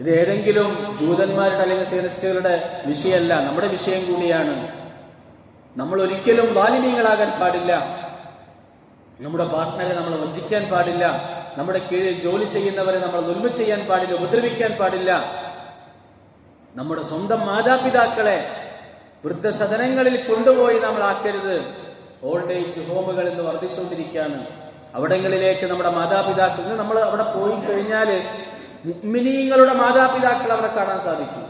ഇത് ഏതെങ്കിലും ജൂതന്മാരുടെ അല്ലെങ്കിൽ സിയനിസ്റ്റുകളുടെ വിഷയമല്ല, നമ്മുടെ വിഷയം കൂടിയാണ്. നമ്മൾ ഒരിക്കലും ലാലിമീങ്ങളാകാൻ പാടില്ല. നമ്മുടെ പാർട്ട്ണറെ നമ്മൾ വഞ്ചിക്കാൻ പാടില്ല. നമ്മുടെ കീഴിൽ ജോലി ചെയ്യുന്നവരെ നമ്മൾ ദുൽമ ചെയ്യാൻ പാടില്ല, ഉപദ്രവിക്കാൻ പാടില്ല. നമ്മുടെ സ്വന്തം മാതാപിതാക്കളെ വൃദ്ധസദനങ്ങളിൽ കൊണ്ടുപോയി നമ്മൾ ആക്കരുത്. ഓൾഡ് ഏജ് ഹോമുകൾ എന്ന് വർദ്ധിച്ചുകൊണ്ടിരിക്കുകയാണ്. അവിടങ്ങളിലേക്ക് നമ്മുടെ മാതാപിതാക്കൾ, നമ്മൾ അവിടെ പോയി കഴിഞ്ഞാൽ മുഅ്മിനീങ്ങളുടെ മാതാപിതാക്കൾ അവിടെ കാണാൻ സാധിക്കും.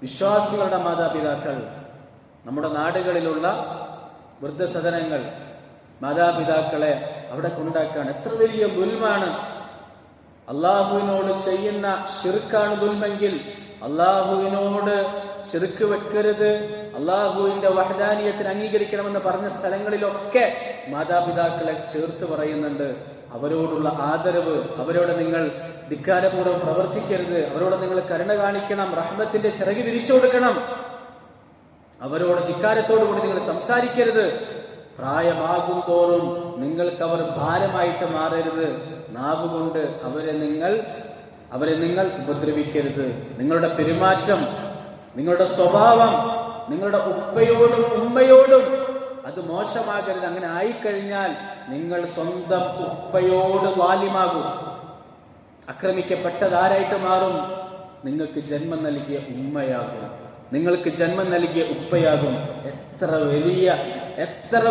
വിശ്വാസികളുടെ മാതാപിതാക്കൾ. നമ്മുടെ നാടുകളിലുള്ള വൃദ്ധസദനങ്ങൾ മാതാപിതാക്കളെ അവിടെ കൊണ്ടാക്കുകയാണ്. എത്ര വലിയ ദുൽമാണ്! അള്ളാഹുവിനോട് ചെയ്യുന്ന ശിർക്കാണ് ദുൽമെങ്കിൽ അള്ളാഹുവിനോട് ശിർക്ക് വെക്കരുത്, അള്ളാഹുവിന്റെ വഹദാനിയത്തിന് അംഗീകരിക്കണമെന്ന് പറഞ്ഞ സ്ഥലങ്ങളിലൊക്കെ മാതാപിതാക്കളെ ചേർത്ത് പറയുന്നുണ്ട്. അവരോടുള്ള ആദരവ്, അവരോട് നിങ്ങൾ ധിക്കാരപൂർവ്വം പ്രവർത്തിക്കരുത്, അവരോട് നിങ്ങൾ കരുണ കാണിക്കണം, റഹ്മത്തിന്റെ ചിറക് വിരിച്ചു കൊടുക്കണം, അവരോട് ധിക്കാരത്തോടുകൂടി നിങ്ങൾ സംസാരിക്കരുത്. പ്രായമാകും തോറും നിങ്ങൾക്ക് അവർ ഭാരമായിട്ട് മാറരുത്. നാവുകൊണ്ട് അവരെ നിങ്ങൾ ഉപദ്രവിക്കരുത്. നിങ്ങളുടെ പെരുമാറ്റം, നിങ്ങളുടെ സ്വഭാവം, നിങ്ങളുടെ ഉപ്പയോടും ഉമ്മയോടും അത് മോശമാകരുത്. അങ്ങനെ ആയിക്കഴിഞ്ഞാൽ നിങ്ങൾ സ്വന്തം ഉപ്പയോട് വാലിമാകും. ആക്രമിക്കപ്പെട്ടതാരായിട്ട് മാറും? നിങ്ങൾക്ക് ജന്മം നൽകിയ ഉമ്മയാകും, നിങ്ങൾക്ക് ജന്മം നൽകിയ ഉപ്പയാകും. എത്ര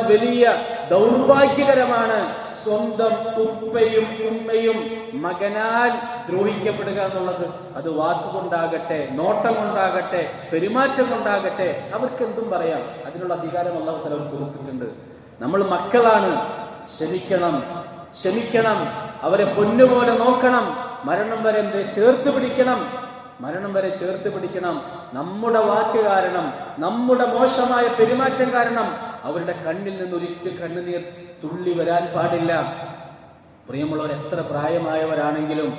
വലിയ ദൗർഭാഗ്യകരമാണ് സ്വന്തം ഉപ്പയും ഉമ്മയും മകനാൽ ദ്രോഹിക്കപ്പെടുക എന്നുള്ളത്. അത് വാക്കുകൊണ്ടാകട്ടെ, നോട്ടം കൊണ്ടാകട്ടെ, പെരുമാറ്റം കൊണ്ടാകട്ടെ, അവർക്ക് എന്തും പറയാം. അതിനുള്ള അധികാരം അല്ലാഹു തആല അവർക്ക് കൊടുത്തിട്ടുണ്ട്. നമ്മൾ മക്കളാണ്, ക്ഷമിക്കണം, അവരെ പൊന്നുപോലെ നോക്കണം, മരണം വരെ ചേർത്ത് പിടിക്കണം. നമ്മുടെ വാക്ക് കാരണം, നമ്മുടെ മോശമായ പെരുമാറ്റം കാരണം അവരുടെ കണ്ണിൽ നിന്ന് ഒരിറ്റ് കണ്ണുനീർ തുള്ളി വരാൻ പാടില്ല. പ്രിയമുള്ളവർ, എത്ര പ്രായമായവരാണെങ്കിലും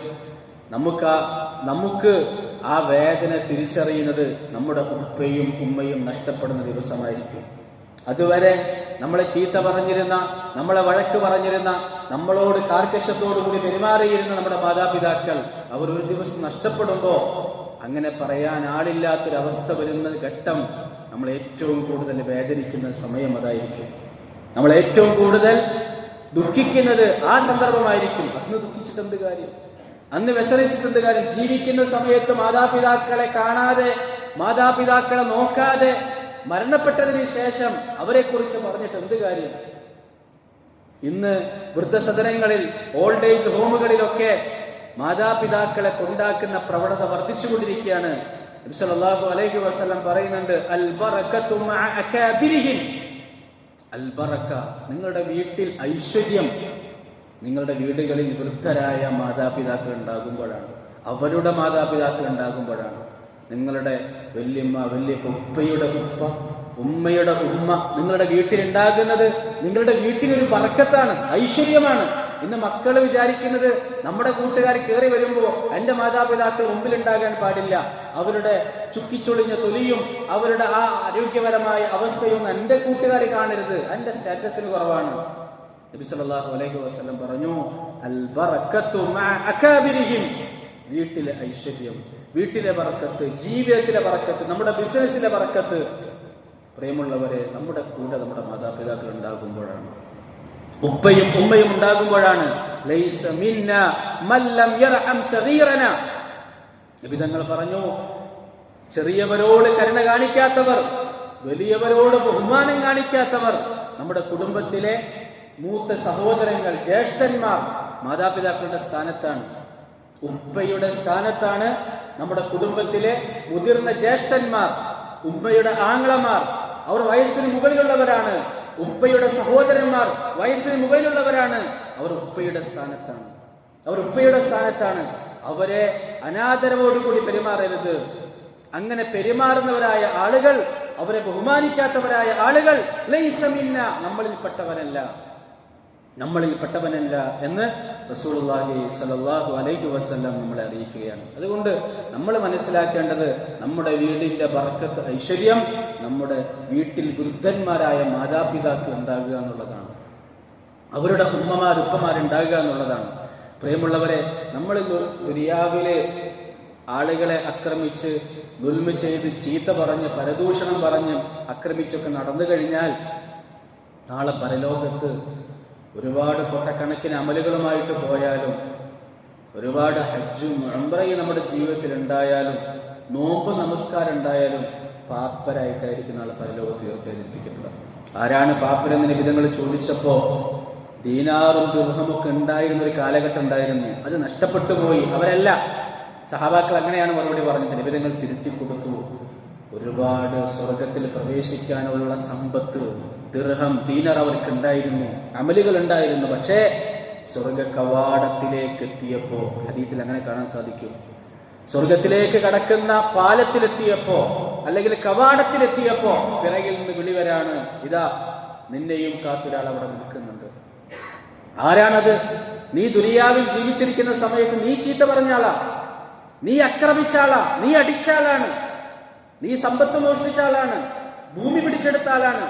നമുക്ക് ആ വേദന തിരിച്ചറിയുന്നത് നമ്മുടെ ഉപ്പയും ഉമ്മയും നഷ്ടപ്പെടുന്ന ദിവസമായിരിക്കും. അതുവരെ നമ്മളെ ചീത്ത പറഞ്ഞിരുന്ന, നമ്മളെ വഴക്ക് പറഞ്ഞിരുന്ന, നമ്മളോട് കാർക്കശ്യത്തോടു കൂടി പെരുമാറിയിരുന്ന നമ്മുടെ മാതാപിതാക്കൾ അവർ ഒരു ദിവസം നഷ്ടപ്പെടുമ്പോൾ അങ്ങനെ പറയാൻ ആളില്ലാത്തൊരവസ്ഥ വരുന്ന ഘട്ടം നമ്മൾ ഏറ്റവും കൂടുതൽ വേദനിക്കുന്ന സമയം അതായിരിക്കും. നമ്മൾ ഏറ്റവും കൂടുതൽ ദുഃഖിക്കുന്നത് ആ സന്ദർഭമായിരിക്കും. അന്ന് ദുഃഖിച്ചിട്ടെന്ത് കാര്യം, അന്ന് വ്യസനിച്ചിട്ടെന്ത് കാര്യം? ജീവിക്കുന്ന സമയത്ത് മാതാപിതാക്കളെ കാണാതെ, മാതാപിതാക്കളെ നോക്കാതെ മരണപ്പെട്ടതിന് ശേഷം അവരെ കുറിച്ച് പറഞ്ഞിട്ട് എന്ത് കാര്യം? ഇന്ന് വൃദ്ധസദനങ്ങളിൽ, ഓൾഡ് ഏജ് ഹോമുകളിലൊക്കെ മാതാപിതാക്കളെ കൊണ്ടാക്കുന്ന പ്രവണത വർദ്ധിച്ചുകൊണ്ടിരിക്കുകയാണ്. നബി സല്ലല്ലാഹു അലൈഹി വസല്ലം പറയുന്നുണ്ട്, അൽ ബറകതു മഅ അകാബിരിഹിം. അൽ ബറക, നിങ്ങളുടെ വീട്ടിൽ ഐശ്വര്യം നിങ്ങളുടെ വീടുകളിൽ വൃദ്ധരായ മാതാപിതാക്കൾ ഉണ്ടാകുമ്പോഴാണ്. അവരുടെ മാതാപിതാക്കൾ ഉണ്ടാകുമ്പോഴാണ്. നിങ്ങളുടെ വല്യമ്മ, വല്യപ്പ, ഉപ്പയുടെ ഉപ്പ, ഉമ്മയുടെ ഉമ്മ നിങ്ങളുടെ വീട്ടിലുണ്ടാകുന്നത് നിങ്ങളുടെ വീട്ടിനൊരു ബർക്കത്താണ്, ഐശ്വര്യമാണ്. ഇന്ന് മക്കൾ വിചാരിക്കുന്നത് നമ്മുടെ കൂട്ടുകാർ കയറി വരുമ്പോൾ എൻ്റെ മാതാപിതാക്കൾ മുമ്പിലുണ്ടാകാൻ പാടില്ല, അവരുടെ ചുക്കിച്ചൊളിഞ്ഞ തൊലിയും അവരുടെ ആ ആരോഗ്യപരമായ അവസ്ഥയൊന്നും എൻ്റെ കൂട്ടുകാർ കാണരുത്, എൻ്റെ സ്റ്റാറ്റസിന് കുറവാണ്. നബി സല്ലല്ലാഹു അലൈഹി വസല്ലം പറഞ്ഞു, അൽ ബറക്കത്തു മഅ അകാബിരിഹിം, വീട്ടിലെ ഐശ്വര്യം, വീട്ടിലെ ബറക്കത്ത്, ജീവിതത്തിലെ ബറക്കത്ത്, നമ്മുടെ ബിസിനസ്സിലെ ബറക്കത്ത്, പ്രിയമുള്ളവരെ, നമ്മുടെ കൂടെ നമ്മുടെ മാതാപിതാക്കൾ ഉണ്ടാകുമ്പോഴാണ്, ഉപ്പയും ഉമ്മയും ഉണ്ടാകുമ്പോഴാണ്. ലൈസ മിന്നാ മൻ ലം യർഹം സഗീറനാ, നബി തങ്ങൾ പറഞ്ഞു, ചെറിയവരോട് കരുണ കാണിക്കാത്തവർ, വലിയവരോട് ബഹുമാനം കാണിക്കാത്തവർ, നമ്മുടെ കുടുംബത്തിലെ മൂത്ത സഹോദരങ്ങൾ, ജ്യേഷ്ഠന്മാർ മാതാപിതാക്കളുടെ സ്ഥാനത്താണ്, ഉപ്പയുടെ സ്ഥാനത്താണ് നമ്മുടെ കുടുംബത്തിലെ മുതിർന്ന ജ്യേഷ്ഠന്മാർ, ഉമ്മയുടെ ആങ്ങളമാർ, അവർ വയസ്സിന് മുകളിലുള്ളവരാണ്. ഉപ്പയുടെ സഹോദരന്മാർ വയസ്സിന് മുകളിലുള്ളവരാണ്, അവർ ഉപ്പയുടെ സ്ഥാനത്താണ്, അവർ ഉപ്പയുടെ സ്ഥാനത്താണ്. അവരെ അനാദരവോടുകൂടി പെരുമാറരുത്. അങ്ങനെ പെരുമാറുന്നവരായ ആളുകൾ, അവരെ ബഹുമാനിക്കാത്തവരായ ആളുകൾ, ലൈസ മിന്ന, നമ്മളിൽപ്പെട്ടവനല്ല എന്ന് റസൂലുള്ളാഹി സ്വല്ലല്ലാഹു അലൈഹി വസല്ലം നമ്മളെ അറിയിക്കുകയാണ്. അതുകൊണ്ട് നമ്മൾ മനസ്സിലാക്കേണ്ടത്, നമ്മുടെ വീടിന്റെ ബർക്കത്ത്, ഐശ്വര്യം നമ്മുടെ വീട്ടിൽ വൃദ്ധന്മാരായ മാതാപിതാക്കൾ ഉണ്ടാകുക എന്നുള്ളതാണ്, അവരുടെ ഉപ്പമാരുണ്ടാകുക എന്നുള്ളതാണ്. പ്രിയമുള്ളവരെ, നമ്മൾ ദുനിയാവിലെ ആളുകളെ ആക്രമിച്ച്, ദുൽമ ചെയ്ത്, ചീത്ത പറഞ്ഞ്, പരദൂഷണം പറഞ്ഞ് ആക്രമിച്ചൊക്കെ നടന്നു കഴിഞ്ഞാൽ നാളെ പരലോകത്ത് ഒരുപാട് കൊട്ടക്കണക്കിന് അമലുകളുമായിട്ട് പോയാലും, ഒരുപാട് ഹജ്ജും ഉംറയും നമ്മുടെ ജീവിതത്തിൽ ഉണ്ടായാലും, നോമ്പ് നമസ്കാരം ഉണ്ടായാലും, പാപ്പരായിട്ടായിരിക്കും നാളെ പരലോകത്ത് ഉയർത്തെഴുന്നേൽപ്പിക്കപ്പെടുക. ആരാണ് പാപ്പരെന്ന് നബി തങ്ങൾ ചോദിച്ചപ്പോ, ദീനാറും ദിർഹമൊക്കെ ഉണ്ടായിരുന്ന ഒരു കാലഘട്ടം ഉണ്ടായിരുന്നു, അത് നഷ്ടപ്പെട്ടു പോയി, അവരല്ല. സഹാബാക്കൾ അങ്ങനെയാണ് മറുപടി പറഞ്ഞത്. നബി തങ്ങൾ തിരുത്തി കൊടുത്തു, ഒരുപാട് സ്വർഗത്തിൽ പ്രവേശിക്കാനുള്ള സമ്പത്ത്, ദിർഹം, ദീനാർ അവർക്ക് ഉണ്ടായിരുന്നു, അമലുകൾ ഉണ്ടായിരുന്നു. പക്ഷേ സ്വർഗ കവാടത്തിലേക്ക് എത്തിയപ്പോ, ഹദീസിൽ അങ്ങനെ കാണാൻ സാധിക്കും, സ്വർഗത്തിലേക്ക് കടക്കുന്ന പാലത്തിലെത്തിയപ്പോ, അല്ലെങ്കിൽ കവാടത്തിലെത്തിയപ്പോ പിറകിൽ നിന്ന് വിളി വരാണ്, ഇതാ നിന്നെയും കാത്തൊരാൾ അവിടെ നിൽക്കുന്നുണ്ട്. ആരാണത്? നീ ദുനിയാവിൽ ജീവിച്ചിരിക്കുന്ന സമയത്ത് നീ ചീത്ത പറഞ്ഞാളാ, നീ ആക്രമിച്ച ആളാ, നീ അടിച്ച ആളാണ്, നീ സമ്പത്ത് മോഷ്ടിച്ച ആളാണ്, ഭൂമി പിടിച്ചെടുത്ത ആളാണ്.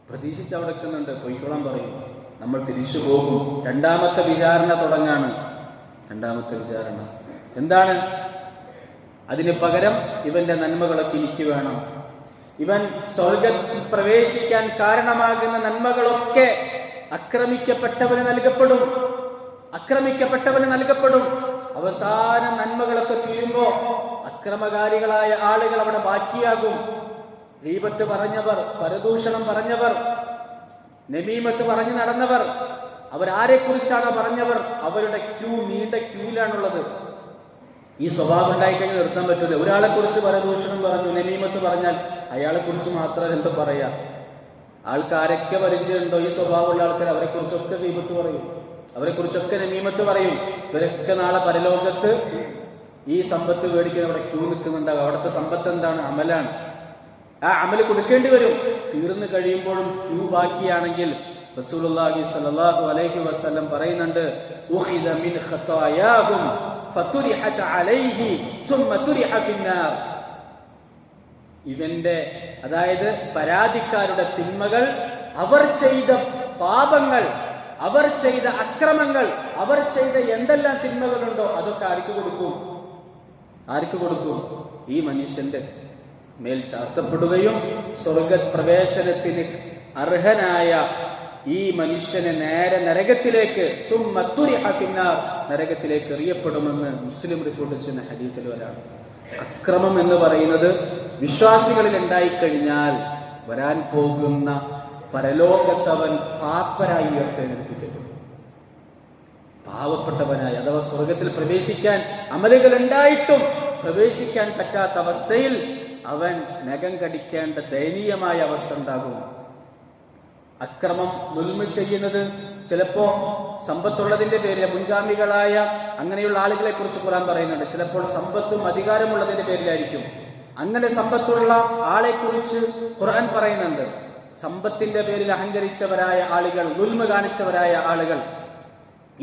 പ്രതീക്ഷിച്ച് അവിടെ നിൽക്കുന്നുണ്ട്, പൊയ്ക്കോളാൻ പറയും, നമ്മൾ തിരിച്ചു പോകും. രണ്ടാമത്തെ വിചാരണ തുടങ്ങാണ്. രണ്ടാമത്തെ വിചാരണ എന്താണ്? അതിന് പകരം ഇവന്റെ നന്മകളൊക്കെ എനിക്ക് വേണം. ഇവൻ സ്വർഗത്തിൽ പ്രവേശിക്കാൻ കാരണമാകുന്ന നന്മകളൊക്കെ ആക്രമിക്കപ്പെട്ടവന് നൽകപ്പെടും. അവസാന നന്മകളൊക്കെ തീരുമ്പോ അക്രമകാരികളായ ആളുകൾ അവിടെ ബാക്കിയാകും. ഗീബത്ത് പറഞ്ഞവർ, പരദൂഷണം പറഞ്ഞവർ, നമീമത്ത് പറഞ്ഞു നടന്നവർ, അവരാരെ കുറിച്ചാണ് പറഞ്ഞവർ? അവരുടെ നീണ്ട ക്യൂലാണുള്ളത്. ഈ സ്വഭാവം ഉണ്ടായിക്കഴിഞ്ഞാൽ നിർത്താൻ പറ്റില്ല. ഒരാളെ കുറിച്ച് പരദൂഷണം പറഞ്ഞു, നമീമത്ത് പറഞ്ഞാൽ അയാളെ കുറിച്ച് മാത്രം എന്താ പറയാ? ആൾക്കാരൊക്കെ പരിചയമുണ്ടോ ഈ സ്വഭാവമുള്ള ആൾക്കാർ? അവരെ കുറിച്ചൊക്കെ ഗീബത്ത് പറയും, അവരെ കുറിച്ചൊക്കെ നമീമത്ത് പറയും. ഇവരൊക്കെ നാളെ പരലോകത്ത് ഈ സമ്പത്ത് മേടിക്കാൻ അവിടെ ക്യൂ നിൽക്കുന്നുണ്ടാവും. അവിടുത്തെ സമ്പത്ത് എന്താണ്? അമലാണ്. ആ അമല് കൊടുക്കേണ്ടി വരും. തീർന്നു കഴിയുമ്പോഴും ക്യൂ ബാക്കിയാണെങ്കിൽ റസൂലുള്ളാഹി സ്വല്ലല്ലാഹു അലൈഹി വസല്ലം പറയുന്നുണ്ട്, ഉഖിദ മിൻ ഖതായാഹും ഫതുരിഹത അലൈഹി സുമ്മ തുരിഹ ഫിന്നാർ. ഇവന്റെ, അതായത് പരാതിക്കാരുടെ തിന്മകൾ, അവർ ചെയ്ത പാപങ്ങൾ, അവർ ചെയ്ത അക്രമങ്ങൾ, അവർ ചെയ്ത എന്തെല്ലാം തിന്മകളുണ്ടോ അതൊക്കെ ആർക്ക് കൊടുക്കും? ഈ മനുഷ്യന്റെ മേൽ ചാർത്തപ്പെടുകയും സ്വർഗപ്രവേശനത്തിന് അർഹനായ ഈ മനുഷ്യനെ നേരെ നരകത്തിലേക്ക്, നരകത്തിലേക്ക് എറിയപ്പെടുമെന്ന് മുസ്ലിം റിപ്പോർട്ട് ചെയ്യുന്ന ഹദീസിൽ വരാണ്. അക്രമം എന്ന് പറയുന്നത് വിശ്വാസികളിൽ ഉണ്ടായിക്കഴിഞ്ഞാൽ വരാൻ പോകുന്ന പരലോകത്തവൻ പാപ്പരായി ഉയർത്തെഴുന്നേൽപ്പിക്കപ്പെടും. പാവപ്പെട്ടവനായി, അഥവാ സ്വർഗത്തിൽ പ്രവേശിക്കാൻ അമലുകൾ ഉണ്ടായിട്ടും പ്രവേശിക്കാൻ പറ്റാത്ത അവസ്ഥയിൽ അവൻ നഖം കടിക്കേണ്ട ദയനീയമായ അവസ്ഥ ഉണ്ടാകും. അക്രമം ദുൽമ ചെയ്യുന്നത് ചിലപ്പോ സമ്പത്തുള്ളതിന്റെ പേരിൽ, മുൻഗാമികളായ അങ്ങനെയുള്ള ആളുകളെ കുറിച്ച് ഖുർആൻ പറയുന്നുണ്ട്, ചിലപ്പോൾ സമ്പത്തും അധികാരമുള്ളതിന്റെ പേരിലായിരിക്കും. അങ്ങനെ സമ്പത്തുള്ള ആളെ കുറിച്ച് ഖുർആൻ പറയുന്നുണ്ട്. സമ്പത്തിന്റെ പേരിൽ അഹങ്കരിച്ചവരായ ആളുകൾ, ദുൽമ കാണിച്ചവരായ ആളുകൾ.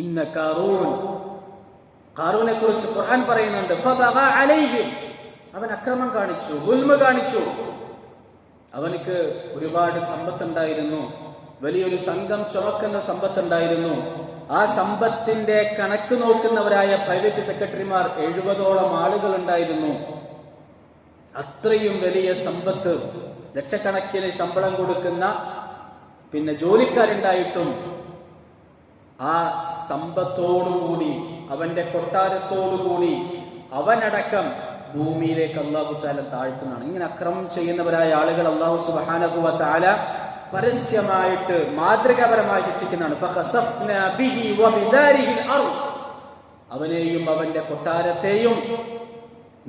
ഇന്ന ഖാറൂനെ കുറിച്ച് ഖുർആൻ പറയുന്നുണ്ട്, ഫബഗാ അലൈഹിം, അവൻ അക്രമം കാണിച്ചു, ദുൽമ കാണിച്ചു. അവനക്ക് ഒരുപാട് സമ്പത്തുണ്ടായിരുന്നു, വലിയൊരു സംഘം ചുമക്കുന്ന സമ്പത്തുണ്ടായിരുന്നു. ആ സമ്പത്തിന്റെ കണക്ക് നോക്കുന്നവരായ പ്രൈവറ്റ് സെക്രട്ടറിമാർ 70ഓളം ആളുകൾ ഉണ്ടായിരുന്നു. അത്രയും വലിയ സമ്പത്ത്, ലക്ഷക്കണക്കിന് ശമ്പളം കൊടുക്കുന്ന ജോലിക്കാരുണ്ടായിട്ടും ആ സമ്പത്തോടുകൂടി, അവന്റെ കൊട്ടാരത്തോടുകൂടി അവനടക്കം ഭൂമിയിലേക്ക് അല്ലാഹു തആല താഴ്ത്തുന്നതാണ്. ഇങ്ങനെ അക്രമം ചെയ്യുന്നവരായ ആളുകൾ അല്ലാഹു സുബ്ഹാനഹു വ തആല പരസ്യമായിട്ട് മാതൃകാപരമായി ശിക്ഷിക്കുന്നതാണ്. ഫഖസഫ്നാ ബിഹി വബിദാരിഹിൽ അർദ്, അവനെയും അവന്റെ കൊട്ടാരത്തെയും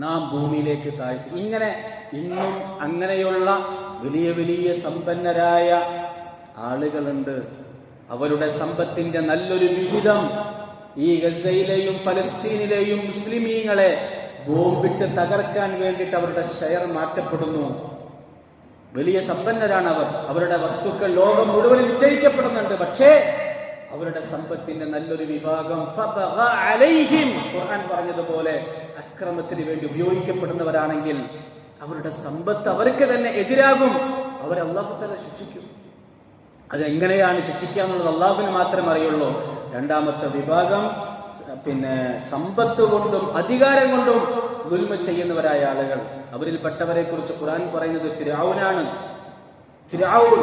നാം ഭൂമിയിലേക്ക് താഴ്ത്തി. ഇങ്ങനെ ഇന്നും അങ്ങനെയുള്ള വലിയ വലിയ സമ്പന്നരായ ആളുകളുണ്ട്. അവരുടെ സമ്പത്തിന്റെ നല്ലൊരു വിഹിതം ഈ ഗസയിലെയും ഫലസ്തീനിലെയും മുസ്ലിമീങ്ങളെ ബോംബിട്ട് തകർക്കാൻ വേണ്ടിയിട്ട് അവരുടെ ഷെയർ മാറ്റപ്പെടുന്നു. വലിയ സമ്പന്നരാണ് അവർ. അവരുടെ വസ്തുക്കൾ ലോകം മുഴുവനും വിറ്റഴിക്കപ്പെടുന്നുണ്ട്. പക്ഷേ അവരുടെ സമ്പത്തിന്റെ നല്ലൊരു വിഭാഗം ഫബഗാ അലൈഹിം, ഖുർആൻ പറഞ്ഞതുപോലെ അക്രമത്തിന് വേണ്ടി ഉപയോഗിക്കപ്പെടുന്നവരാണെങ്കിൽ അവരുടെ സമ്പത്ത് അവർക്ക് തന്നെ എതിരാകും. അവരെ അല്ലാഹു തആല ശിക്ഷിക്കും. അതെങ്ങനെയാണ് ശിക്ഷിക്കുക എന്നുള്ളത് അല്ലാഹുവിന് മാത്രമേ അറിയുള്ളൂ. രണ്ടാമത്തെ വിഭാഗം സമ്പത്ത് കൊണ്ടും അധികാരം കൊണ്ടും ദുൽമ ചെയ്യുന്നവരായ ആളുകൾ. അവരിൽപ്പെട്ടവരെ കുറിച്ച് ഖുർആൻ പറയുന്നത് ഫിർഔനാണ്. ഫിർഔൻ,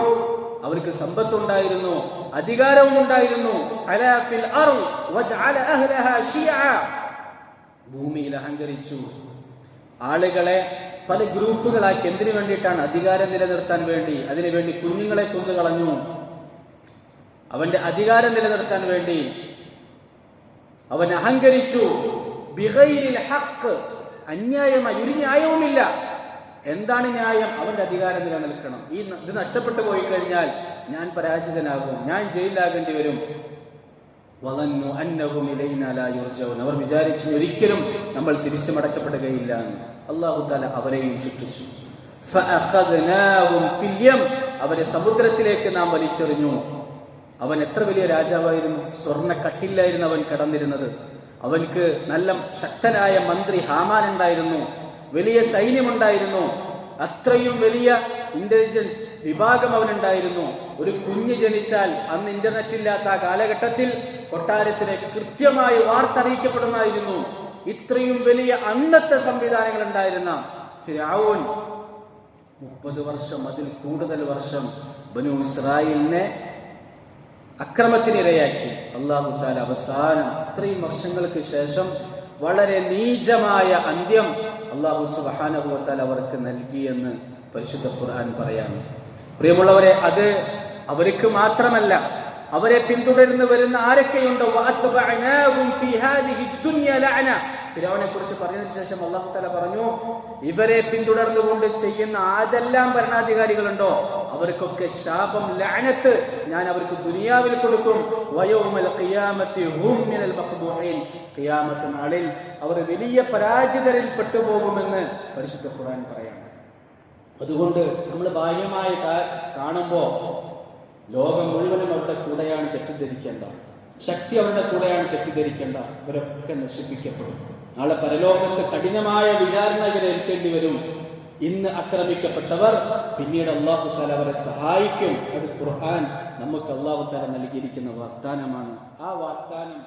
അവർക്ക് സമ്പത്തുണ്ടായിരുന്നു, അധികാരവും ഉണ്ടായിരുന്നു. അലാ ഫിൽ അർദ് വജഅല അഹ്ലഹാ ശിയഅ, ഭൂമിയിൽ അഹങ്കരിച്ചു, ആളുകളെ പല ഗ്രൂപ്പുകളാക്കി. എന്തിനു വേണ്ടിയിട്ടാണ്? അധികാരം നിലനിർത്താൻ വേണ്ടി. അതിനുവേണ്ടി കുഞ്ഞുങ്ങളെ കൊന്നുകളഞ്ഞു. അവന്റെ അധികാരം നിലനിർത്താൻ വേണ്ടി അവൻ അഹങ്കരിച്ചു. ബിഗൈരിൽ ഹഖ്, അന്യായമായി, ഒരു ന്യായവുമില്ല. എന്താണ് ന്യായം? അവന്റെ അധികാരം നിലനിൽക്കണം. ഇത് നഷ്ടപ്പെട്ടു പോയി കഴിഞ്ഞാൽ ഞാൻ പരാജിതനാകും, ഞാൻ ജയിലിലാകേണ്ടി വരും. വളന്നു അന്നഹും ഇലൈനാ ലാ യുർജഊൻ, അവർ വിചാരിച്ചു ഒരിക്കലും നമ്മൾ തിരിച്ചു മടക്കപ്പെടുകയില്ല എന്ന്. അല്ലാഹു തആല അവരെയും ശിക്ഷിച്ചു. ഫഅഖദ്നാഹും ഫിൽ യം, അവരെ സമുദ്രത്തിലേക്ക് നാം വലിച്ചെറിഞ്ഞു. അവൻ എത്ര വലിയ രാജാവായിരുന്നു! സ്വർണ്ണ കട്ടിലായിരുന്നു അവൻ കടന്നിരുന്നത്. അവൻക്ക് നല്ല ശക്തനായ മന്ത്രി ഹാമാൻ ഉണ്ടായിരുന്നു, വലിയ സൈന്യമുണ്ടായിരുന്നു, അത്രയും വലിയ ഇന്റലിജൻസ് വിഭാഗം അവനുണ്ടായിരുന്നു. ഒരു കുഞ്ഞ് ജനിച്ചാൽ, അന്ന് ഇന്റർനെറ്റ് ഇല്ലാത്ത ആ കാലഘട്ടത്തിൽ കൊട്ടാരത്തിലേക്ക് കൃത്യമായി വാർത്ത അറിയിക്കപ്പെടുമായിരുന്നു. ഇത്രയും വലിയ അന്നത്തെ സംവിധാനങ്ങൾ ഉണ്ടായിരുന്ന ഫിർഔൻ 30 വർഷം, അതിൽ കൂടുതൽ വർഷം ബനൂ ഇസ്രായേലിനെ അക്രമത്തിനിരയാക്കി. അല്ലാഹു തആല അവസാനം ഇത്രയും വർഷങ്ങൾക്ക് ശേഷം വളരെ നീചമായ അന്ത്യം അല്ലാഹു സുബ്ഹാനഹു വ തആല അവർക്ക് നൽകിയെന്ന് പരിശുദ്ധ ഖുർആൻ പറയാണ്. പ്രിയമുള്ളവരെ, അത് അവർക്ക് മാത്രമല്ല, അവരെ പിന്തുടർന്ന് വരുന്ന ആരൊക്കെയുണ്ടോ, വഅത്ബഅനാഹും ഫീ ഹാദിഹി ദുനിയ ലഅന, ഫിർഔനെ കുറിച്ച് പറഞ്ഞതിന് ശേഷം അല്ലാഹു തആല പറഞ്ഞു, ഇവരെ പിന്തുടർന്നുകൊണ്ട് ചെയ്യുന്ന ആരെല്ലാം ഭരണാധികാരികളുണ്ടോ അവർക്കൊക്കെ ശാപം, ലഅനത്ത് ഞാൻ അവർക്ക് ദുനിയാവിൽ കൊടുക്കും. വയൗമൽ ഖിയാമത്തി ഹും മിനൽ മഖ്ബൂഈൻ, ഖിയാമത്ത് നാളിൽ അവർ വലിയ പരാജിതരിൽ പെട്ടുപോകുമെന്ന് പരിശുദ്ധ ഖുർആൻ പറയാണ്. അതുകൊണ്ട് നമ്മൾ ബാഹ്യമായി കാണുമ്പോൾ ലോകം മുഴുവനും അവരുടെ കൂടെയാണ് തെറ്റിദ്ധരിക്കേണ്ട, ശക്തി അവരുടെ കൂടെയാണ് തെറ്റിദ്ധരിക്കേണ്ട. ഇവരൊക്കെ നശിപ്പിക്കപ്പെടും. നാളെ പരലോകത്ത് കഠിനമായ വിചാരണ ഏൽക്കേണ്ടി വരും. ഇന്ന് ആക്രമിക്കപ്പെട്ടവർ പിന്നീട് അല്ലാഹു തആല അവരെ സഹായിക്കും. അത് ഖുർആൻ നമുക്ക് അല്ലാഹു തആല നൽകിയിരിക്കുന്ന വാഗ്ദാനമാണ്. ആ വാഗ്ദാനം